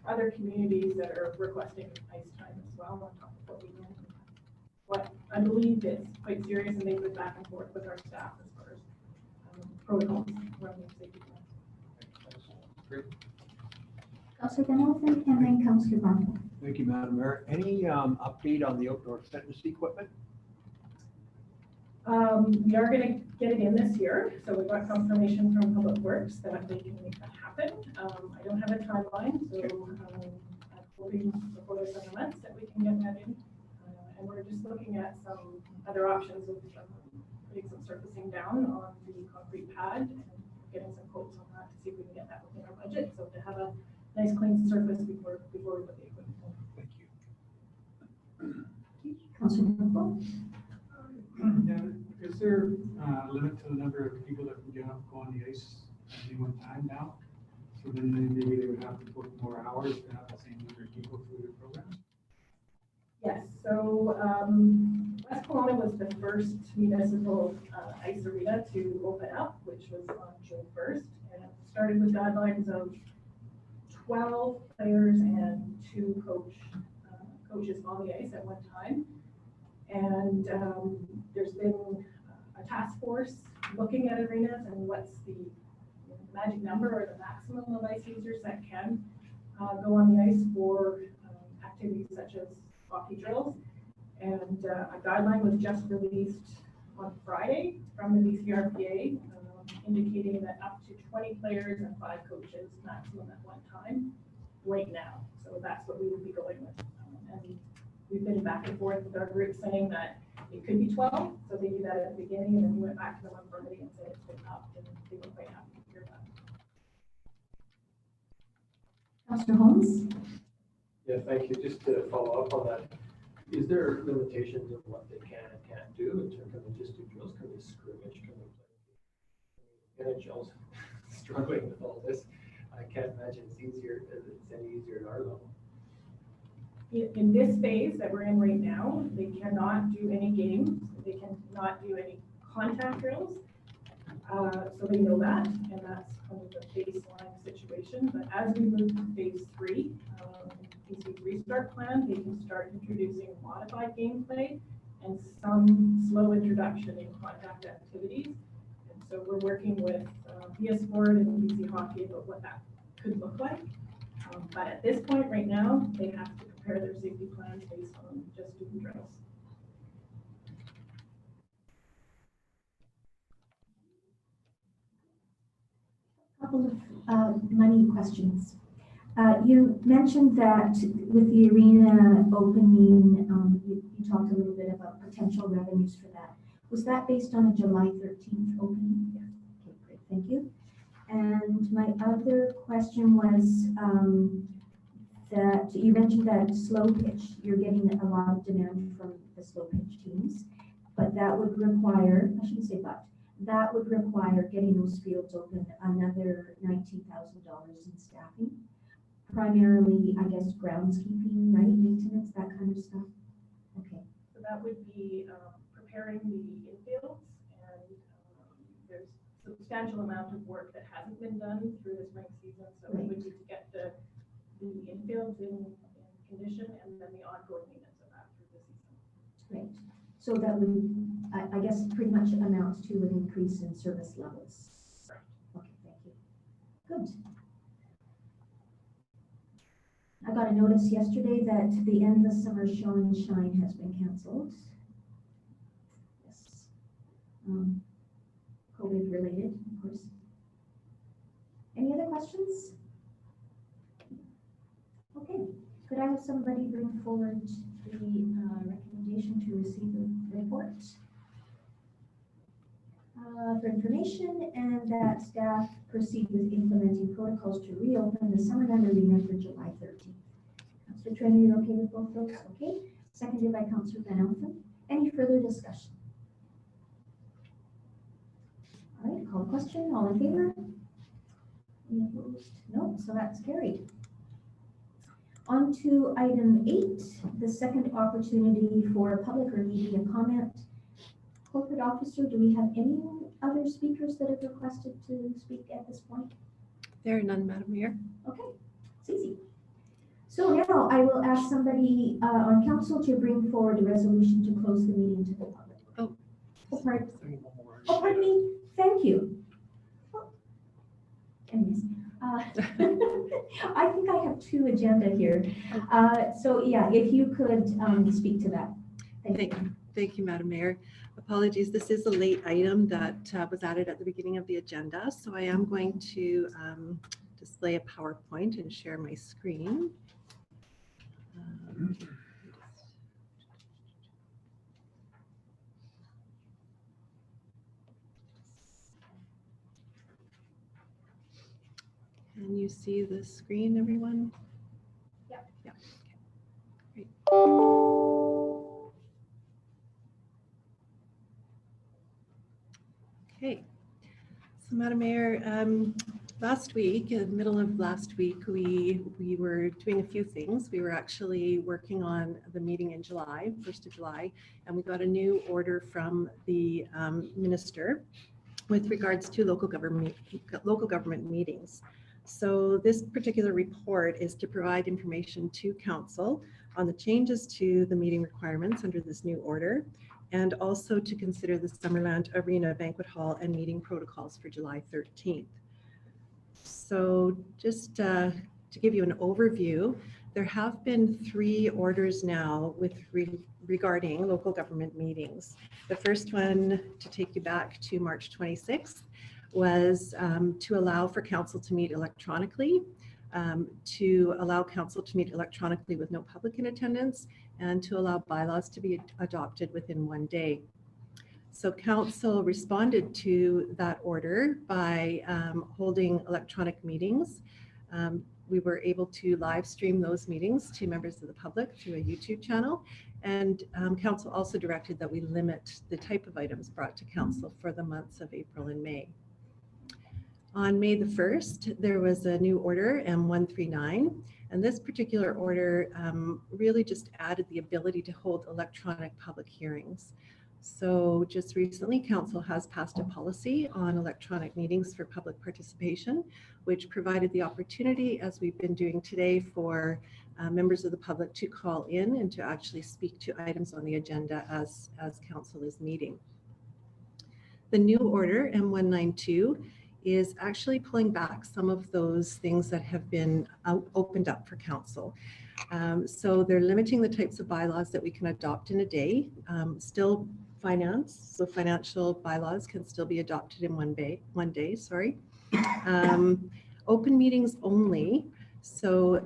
other communities that are requesting ice time as well on top of what we know. What I believe is quite serious, and they've been back and forth with our staff as far as protocols around the safety plans. Councillor Bannon and then Councillor Barnwell. Thank you, Madam Mayor. Any update on the outdoor fitness equipment? We are going to get it in this year, so we've got confirmation from Public Works that they can make that happen. I don't have a timeline, so I'm hoping before the summer months that we can get that in. And we're just looking at some other options of putting some surfacing down on the concrete pad and getting some quotes on that to see if we can get that within our budget. So to have a nice clean surface before we put the equipment in. Thank you. Councillor Barnwell. Is there a limit to the number of people that can get up, go on the ice at any one time now? So then maybe they would have to put more hours to have the same number of people through the program? Yes, so West Kelowna was the first municipal ice arena to open up, which was on June 1st. And it started with guidelines of 12 players and 2 coaches on the ice at one time. And there's been a task force looking at arenas and what's the magic number or the maximum of ice users that can go on the ice for activities such as hockey drills. And a guideline was just released on Friday from the BCRPA, indicating that up to 20 players and 5 coaches maximum at one time right now. So that's what we would be going with. And we've been back and forth with our group saying that it could be 12. So they do that at the beginning, and then we went back to them on Friday and said it's been up, and they were quite happy to hear that. Councillor Holmes. Yeah, thank you. Just to follow up on that, is there limitations of what they can and can't do in terms of just do drills? Can they scrimmage? Can they play? NHL's struggling with all this. I can't imagine it's any easier at our level. In this phase that we're in right now, they cannot do any games. They cannot do any contact drills. So they know that, and that's kind of the baseline situation. But as we move to phase 3, BC's restart plan, they can start introducing modified gameplay and some slow introduction in contact activities. And so we're working with BS Sport and BC Hockey about what that could look like. But at this point right now, they have to prepare their safety plans based on just doing drills. A couple of money questions. You mentioned that with the arena opening, you talked a little bit about potential revenues for that. Was that based on a July 13th opening? Yeah. Okay, great, thank you. And my other question was that you mentioned that slow pitch, you're getting a lot of demand from the slow pitch teams, but that would require, I shouldn't say but, that would require getting those fields open another $19,000 in staffing. Primarily, I guess, groundskeeping, right, maintenance, that kind of stuff. Okay. So that would be preparing the infields, and there's a substantial amount of work that hasn't been done through the spring season. So we would need to get the infields in condition, and then the ongoing maintenance of that through the season. Great. So that would, I guess, pretty much amounts to an increase in service levels. Okay, thank you. Good. I got a notice yesterday that the Endless Summer Show and Shine has been canceled. Yes. COVID related, of course. Any other questions? Okay, could I have somebody bring forward the recommendation to receive the report for information, and that staff proceed with implementing protocols to reopen the Summerland Arena for July 13th. Councillor Trenner, you're okay with both those? Okay. Seconded by Councillor Van Elfen. Any further discussion? All right, call the question. All in favor? Any opposed? No, so that's carried. On to item 8, the second opportunity for public or media comment. Corporate officer, do we have any other speakers that have requested to speak at this point? There are none, Madam Mayor. Okay, it's easy. So now I will ask somebody on council to bring forward a resolution to close the meeting to the public. Pardon me. Thank you. Anyways, I think I have 2 agenda here. So yeah, if you could speak to that. Thank you. Thank you, Madam Mayor. Apologies, this is a late item that was added at the beginning of the agenda. So I am going to display a PowerPoint and share my screen. Can you see the screen, everyone? Yep. Yeah. Okay. Great. Okay. So, Madam Mayor, last week, in the middle of last week, we were doing a few things. We were actually working on the meeting in July, 1st of July, and we got a new order from the minister with regards to local government meetings. So this particular report is to provide information to council on the changes to the meeting requirements under this new order, and also to consider the Summerland Arena Banquet Hall and meeting protocols for July 13th. So just to give you an overview, there have been 3 orders now regarding local government meetings. The first one, to take you back to March 26th, was to allow for council to meet electronically, with no public in attendance, and to allow bylaws to be adopted within 1 day. So council responded to that order by holding electronic meetings. We were able to live stream those meetings to members of the public through a YouTube channel. And council also directed that we limit the type of items brought to council for the months of April and May. On May the 1st, there was a new order, M139, and this particular order really just added the ability to hold electronic public hearings. So just recently, council has passed a policy on electronic meetings for public participation, which provided the opportunity, as we've been doing today, for members of the public to call in and to actually speak to items on the agenda as council is meeting. The new order, M192, is actually pulling back some of those things that have been opened up for council. So they're limiting the types of bylaws that we can adopt in a day. Still finance, so financial bylaws can still be adopted in one day. Open meetings only. So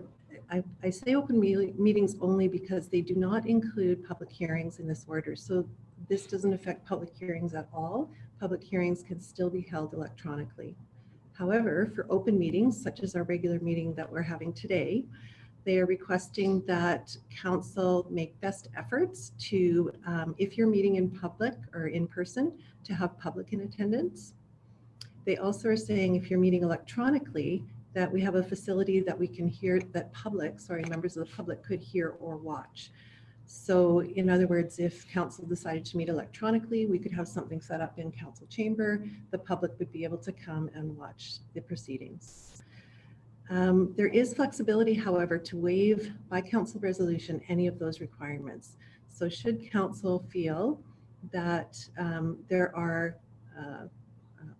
I say open meetings only because they do not include public hearings in this order. So this doesn't affect public hearings at all. Public hearings can still be held electronically. However, for open meetings, such as our regular meeting that we're having today, they are requesting that council make best efforts to, if you're meeting in public or in person, to have public in attendance. They also are saying if you're meeting electronically, that we have a facility that we can hear, that members of the public could hear or watch. So in other words, if council decided to meet electronically, we could have something set up in council chamber. The public would be able to come and watch the proceedings. There is flexibility, however, to waive by council resolution any of those requirements. So should council feel that there are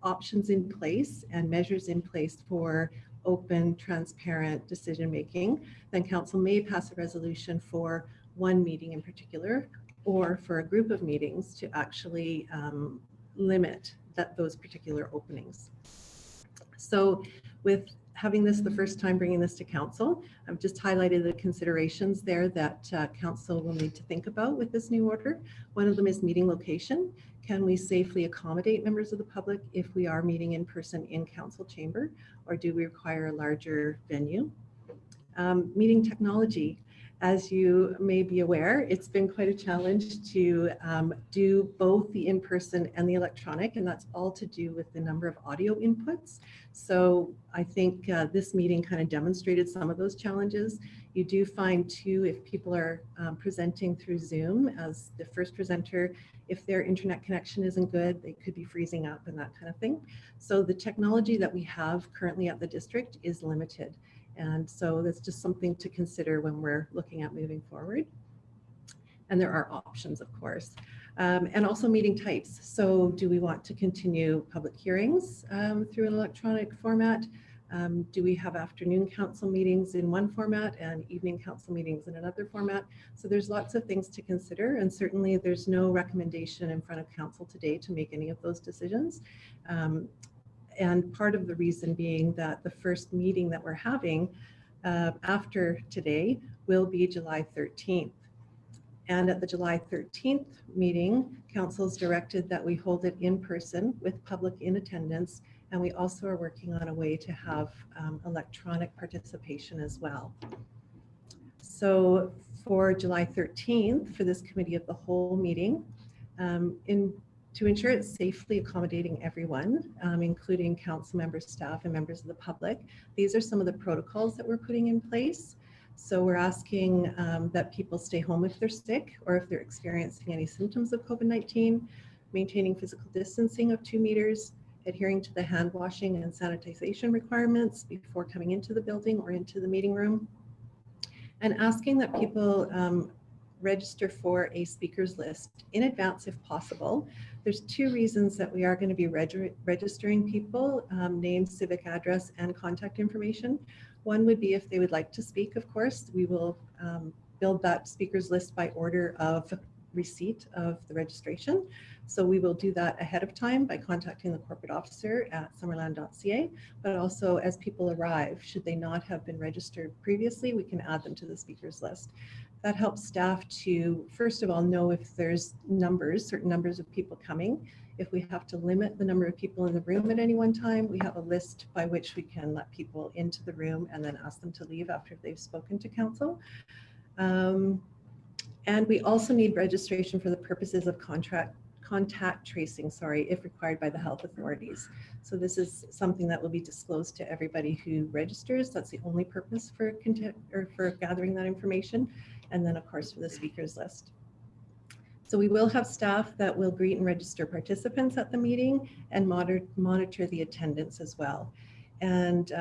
options in place and measures in place for open, transparent decision making, then council may pass a resolution for one meeting in particular or for a group of meetings to actually limit those particular openings. So with having this the first time bringing this to council, I've just highlighted the considerations there that council will need to think about with this new order. One of them is meeting location. Can we safely accommodate members of the public if we are meeting in person in council chamber, or do we require a larger venue? Meeting technology. As you may be aware, it's been quite a challenge to do both the in-person and the electronic, and that's all to do with the number of audio inputs. So I think this meeting kind of demonstrated some of those challenges. You do find too, if people are presenting through Zoom as the first presenter, if their internet connection isn't good, they could be freezing up and that kind of thing. So the technology that we have currently at the district is limited. And so that's just something to consider when we're looking at moving forward. And there are options, of course. And also meeting types. So do we want to continue public hearings through an electronic format? Do we have afternoon council meetings in one format and evening council meetings in another format? So there's lots of things to consider, and certainly there's no recommendation in front of council today to make any of those decisions. And part of the reason being that the first meeting that we're having after today will be July 13th. And at the July 13th meeting, council's directed that we hold it in person with public in attendance. And we also are working on a way to have electronic participation as well. So for July 13th, for this committee of the whole meeting, to ensure it's safely accommodating everyone, including council members, staff, and members of the public, these are some of the protocols that we're putting in place. So we're asking that people stay home if they're sick or if they're experiencing any symptoms of COVID-19, maintaining physical distancing of 2 meters, adhering to the hand washing and sanitization requirements before coming into the building or into the meeting room, and asking that people register for a speakers list in advance if possible. There's 2 reasons that we are going to be registering people, name, civic address, and contact information. One would be if they would like to speak, of course. We will build that speakers list by order of receipt of the registration. So we will do that ahead of time by contacting the corporate officer at summerland.ca, but also as people arrive, should they not have been registered previously, we can add them to the speakers list. That helps staff to, first of all, know if there's certain numbers of people coming. If we have to limit the number of people in the room at any one time, we have a list by which we can let people into the room and then ask them to leave after they've spoken to council. And we also need registration for the purposes of contact tracing, if required by the health authorities. So this is something that will be disclosed to everybody who registers. That's the only purpose for gathering that information. And then of course for the speakers list. So we will have staff that will greet and register participants at the meeting and monitor the attendance as well. And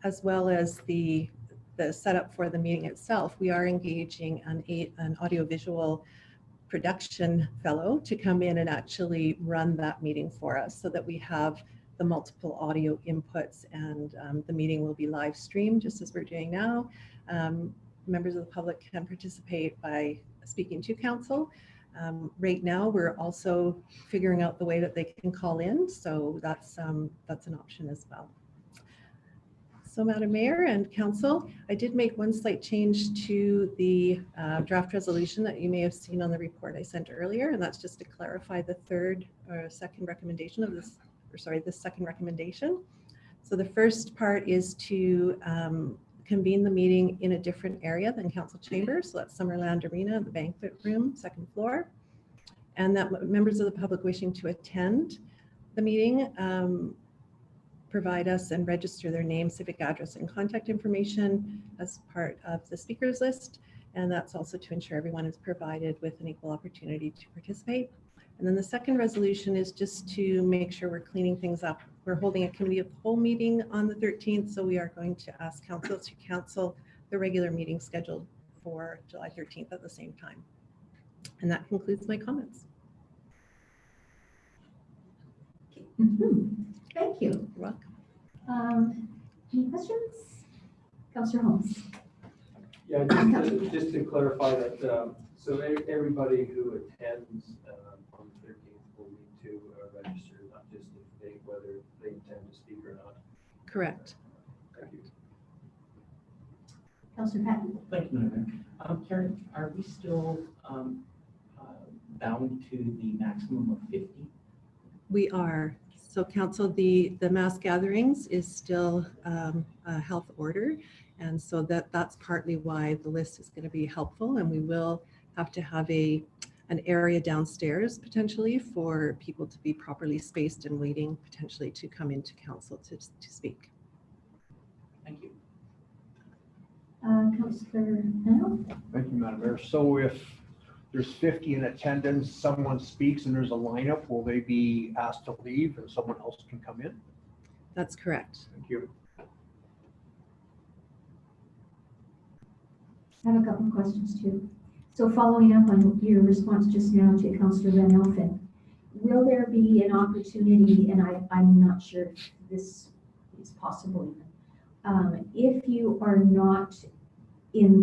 as well as the setup for the meeting itself, we are engaging an audiovisual production fellow to come in and actually run that meeting for us so that we have the multiple audio inputs, and the meeting will be live streamed just as we're doing now. Members of the public can participate by speaking to council. Right now, we're also figuring out the way that they can call in, so that's an option as well. So Madam Mayor and Council, I did make one slight change to the draft resolution that you may have seen on the report I sent earlier, and that's just to clarify the second recommendation of this, this second recommendation. So the first part is to convene the meeting in a different area than council chambers. So that's Summerland Arena, the banquet room, 2nd floor. And that members of the public wishing to attend the meeting provide us and register their name, civic address, and contact information as part of the speakers list. And that's also to ensure everyone is provided with an equal opportunity to participate. And then the second resolution is just to make sure we're cleaning things up. We're holding a committee of the whole meeting on the 13th, so we are going to ask council to cancel the regular meeting scheduled for July 13th at the same time. And that concludes my comments. Thank you. You're welcome. Any questions? Councillor Holmes. Yeah, just to clarify that, so everybody who attends on the 13th will need to register, not just whether they intend to speak or not. Correct. Thank you. Councillor Patton. Thank you, Madam Mayor. Karen, are we still bound to the maximum of 50? We are. So council, the mass gatherings is still a health order. And so that's partly why the list is going to be helpful, and we will have to have an area downstairs potentially for people to be properly spaced and waiting potentially to come into council to speak. Thank you. Councillor Nell. Thank you, Madam Mayor. So if there's 50 in attendance, someone speaks and there's a lineup, will they be asked to leave and someone else can come in? That's correct. Thank you. I have a couple of questions too. So following up on your response just now to Councillor Van Elfen, will there be an opportunity, and I'm not sure if this is possible even, if you are not in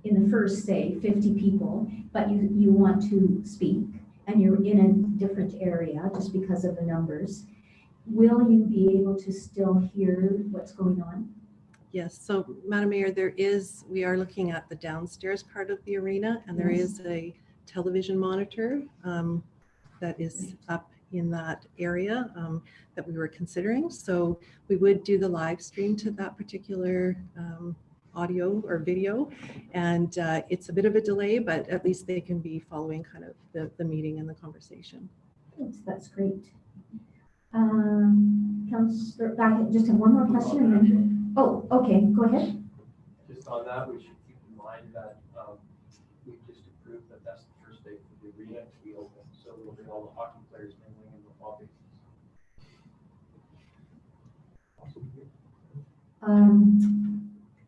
the first, say, 50 people, but you want to speak and you're in a different area just because of the numbers, will you be able to still hear what's going on? Yes, so Madam Mayor, we are looking at the downstairs part of the arena, and there is a television monitor that is up in that area that we were considering. So we would do the live stream to that particular audio or video, and it's a bit of a delay, but at least they can be following kind of the meeting and the conversation. That's great. Councillor, I just have one more question. And then, oh, okay, go ahead. Just on that, we should keep in mind that we just approved that that's the first day for the arena to be open. So we'll bring all the hockey players mingling in the lobby.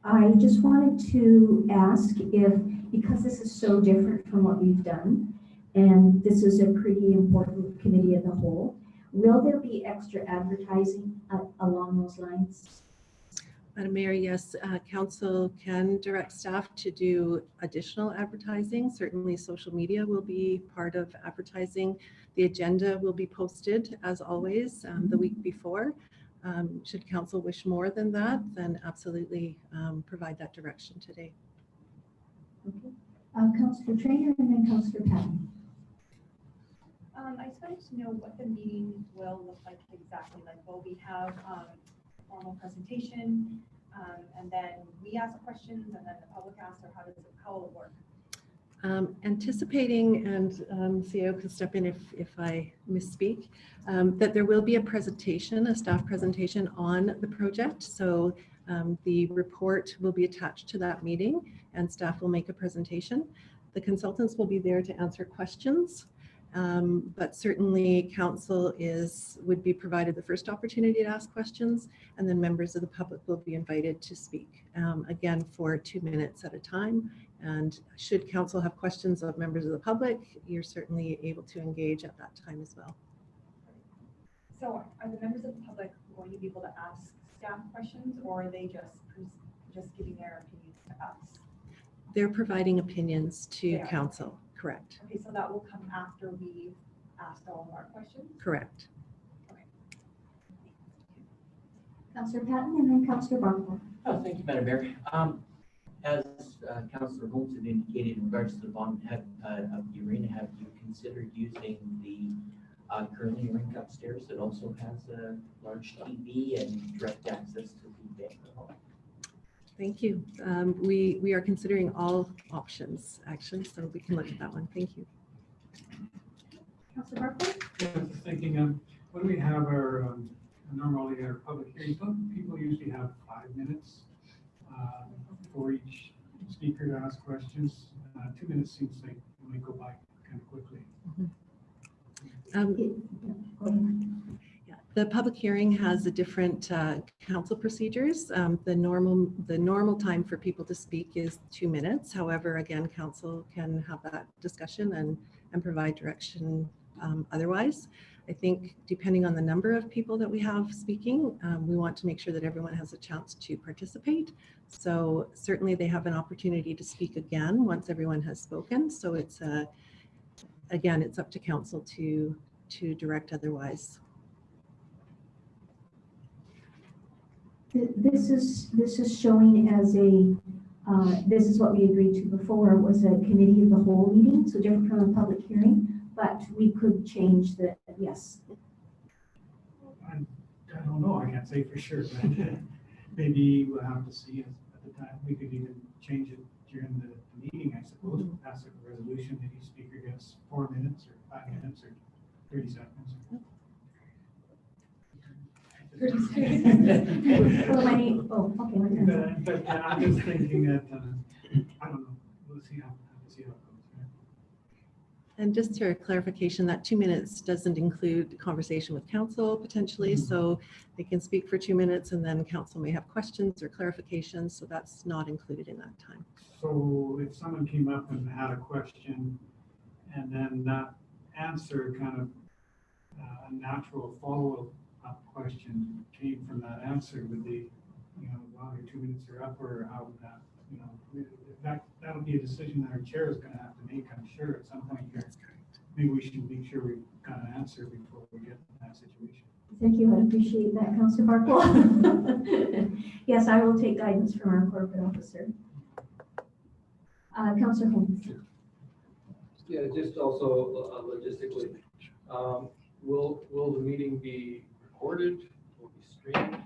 I just wanted to ask if, because this is so different from what we've done, and this is a pretty important committee of the whole, will there be extra advertising along those lines? Madam Mayor, yes, council can direct staff to do additional advertising. Certainly social media will be part of advertising. The agenda will be posted as always the week before. Should council wish more than that, then absolutely provide that direction today. Okay. Councillor Traynor and then Councillor Patton. I just wanted to know what the meeting will look like exactly. Like, will we have formal presentation, and then we ask questions, and then the public asks, or how will it work? Anticipating, and CEO can step in if I misspeak, that there will be a presentation, a staff presentation on the project. So the report will be attached to that meeting, and staff will make a presentation. The consultants will be there to answer questions. But certainly council would be provided the first opportunity to ask questions, and then members of the public will be invited to speak, again for 2 minutes at a time. And should council have questions of members of the public, you're certainly able to engage at that time as well. So are the members of the public going to be able to ask staff questions, or are they just giving their opinions to us? They're providing opinions to council. Correct. Okay, so that will come after we've asked all of our questions? Correct. Okay. Councillor Patton and then Councillor Barnwell. Oh, thank you, Madam Mayor. As Councillor Holmes had indicated in regards to the bottom head of the arena, have you considered using the currently rink upstairs that also has a large TV and direct access to the banquet hall? Thank you. We are considering all options, actually, so we can look at that one. Thank you. Councillor Barnwell? Yeah, I was thinking, when we have our normally our public hearings, people usually have 5 minutes for each speaker to ask questions. 2 minutes seems like it might go by kind of quickly. Yeah, the public hearing has a different council procedures. The normal time for people to speak is 2 minutes. However, again, council can have that discussion and provide direction otherwise. I think depending on the number of people that we have speaking, we want to make sure that everyone has a chance to participate. So certainly they have an opportunity to speak again once everyone has spoken. So it's again, it's up to council to direct otherwise. This is showing as a, this is what we agreed to before, was a committee of the whole meeting, so different from a public hearing, but we could change the, yes. I don't know, I can't say for sure, but maybe we'll have to see at the time. We could even change it during the meeting, I suppose. Pass a resolution that each speaker gets 4 minutes or 5 minutes or 30 seconds. Well, okay. But I'm just thinking that, I don't know, we'll see how it goes. And just for clarification, that 2 minutes doesn't include conversation with council potentially. So they can speak for 2 minutes and then council may have questions or clarifications. So that's not included in that time. So if someone came up and had a question and then that answer kind of a natural follow-up question came from that answer, would they, while your 2 minutes are up, or how would that, that'll be a decision that our chair is going to have to make, I'm sure, at some point here. Maybe we should make sure we've got an answer before we get in that situation. Thank you, I appreciate that, Councillor Barkwell. Yes, I will take guidance from our corporate officer. Councillor Holmes. Yeah, just also logistically, will the meeting be recorded? Will it be streamed?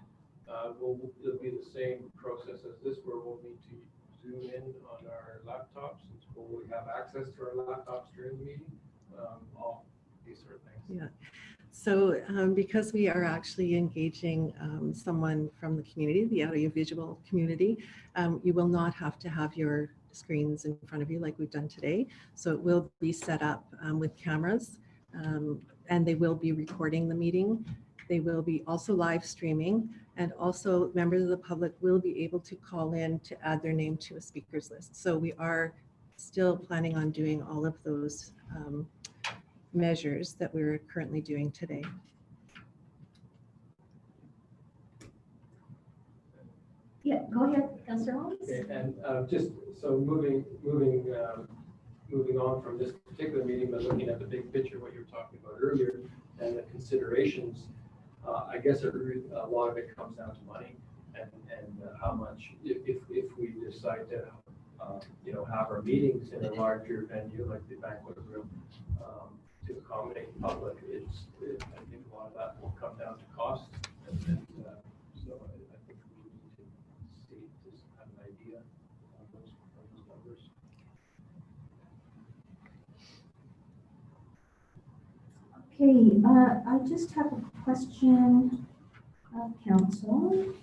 Will it be the same process as this, where we'll need to zoom in on our laptops? Will we have access to our laptops during the meeting? All these sort of things. Yeah. So because we are actually engaging someone from the community, the audiovisual community, you will not have to have your screens in front of you like we've done today. So it will be set up with cameras and they will be recording the meeting. They will be also live streaming, and also members of the public will be able to call in to add their name to a speakers list. So we are still planning on doing all of those measures that we're currently doing today. Yeah, go ahead, Councillor Holmes. Okay, and just so moving on from this particular meeting, but looking at the big picture, what you were talking about earlier, and the considerations, I guess a lot of it comes down to money and how much, if we decide to have our meetings in a larger venue like the banquet room to accommodate the public, I think a lot of that will come down to cost, and so I think we need to just have an idea of those numbers. Okay, I just have a question of council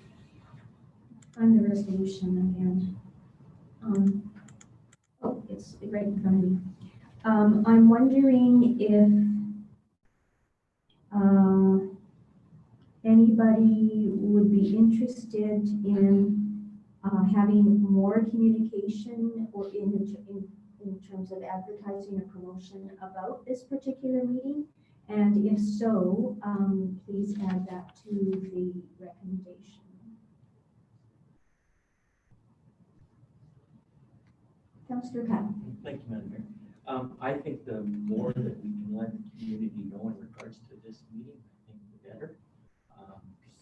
on the resolution again. Oh, it's right in front of me. I'm wondering if anybody would be interested in having more communication or in terms of advertising or promotion about this particular meeting. And if so, please add that to the recommendation. Councillor Kyle. Thank you, Madam Mayor. I think the more that we can let the community know in regards to this meeting, I think the better.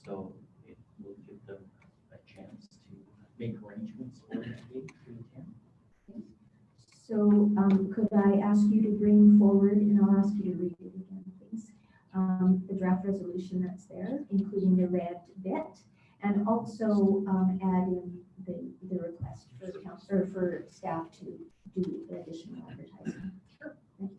So it will give them a chance to make arrangements for that date to attend. So could I ask you to bring forward, and I'll ask you to read it again, please, the draft resolution that's there, including the red bit, and also add in the request for council, or for staff to do additional advertising. Sure. Thank you.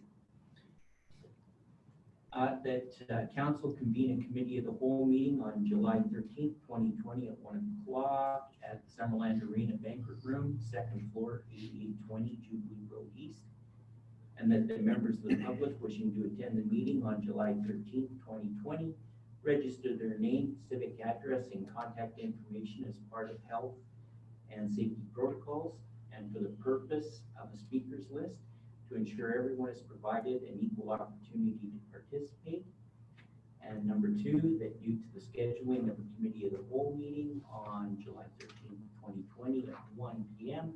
That council convene a committee of the whole meeting on July 13th, 2020 at 1 o'clock at the Summerland Arena Banquet Room, 2nd floor, 8820 Jubilee Road East. And that the members of the public wishing to attend the meeting on July 13th, 2020 register their name, civic address, and contact information as part of health and safety protocols, and for the purpose of a speakers list, to ensure everyone is provided an equal opportunity to participate. And number 2, that due to the scheduling of the Committee of the Whole meeting on July 13th, 2020 at 1 p.m.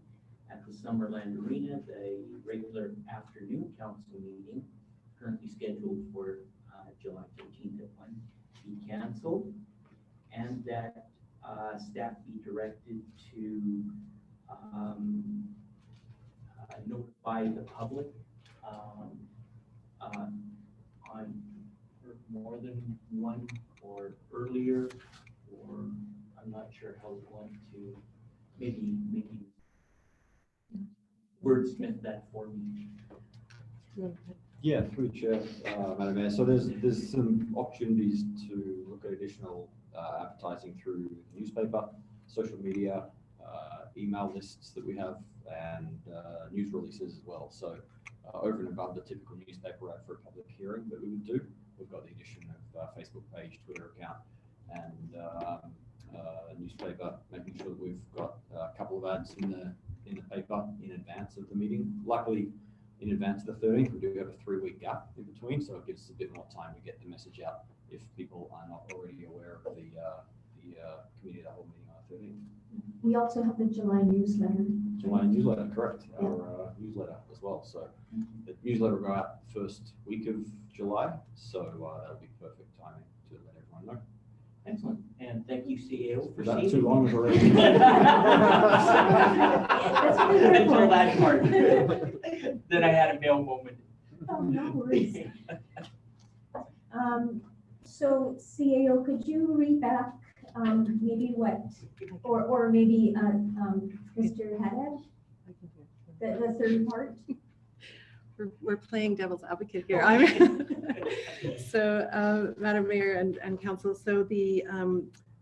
at the Summerland Arena, the regular afternoon council meeting currently scheduled for July 13th at 1 be canceled, and that staff be directed to notify the public on more than one or earlier, or I'm not sure how we want to maybe wordsmith that for me. Yeah, through the chair, Madam Mayor. So there's some opportunities to look at additional advertising through the newspaper, social media, email lists that we have, and news releases as well. So over and above the typical newspaper ad for a public hearing that we would do, we've got the addition of Facebook page, Twitter account, and newspaper, making sure that we've got a couple of ads in the paper in advance of the meeting. Luckily, in advance of the 13th, we do have a 3-week gap in between, so it gives us a bit more time to get the message out if people are not already aware of the Committee of the Whole meeting on the 13th. We also have the July newsletter. July newsletter, correct. Our newsletter as well. So the newsletter will go out first week of July, so that'll be perfect timing to let everyone know. Excellent, and thank you, CAO, for Is that seeing too me. long already? Until that part. Then I had a male moment. Oh, no worries. So CAO, could you read back maybe what, or maybe Mr. Haddad, the third part? We're playing devil's advocate here. So, Madam Mayor and Council, so the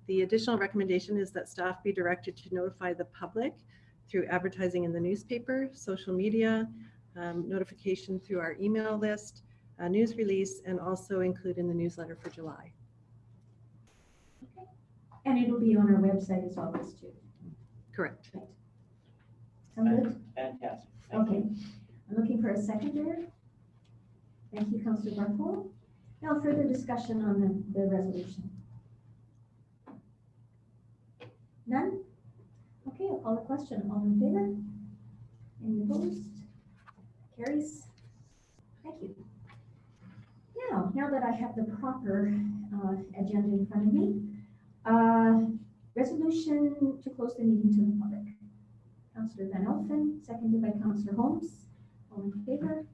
additional recommendation is that staff be directed to notify the public through advertising in the newspaper, social media, notification through our email list, a news release, and also include in the newsletter for July. Okay. And it'll be on our website as well as too. Correct. Right. Sound good? Fantastic. Okay. I'm looking for a seconder. Thank you, Councillor Barthol. Now further discussion on the resolution. None? Okay, I'll call the question. All in favor? Any opposed? Carries. Thank you. Now that I have the proper agenda in front of me, resolution to close the meeting to the public. Councillor Van Elfen, seconded by Councillor Holmes. All in favor?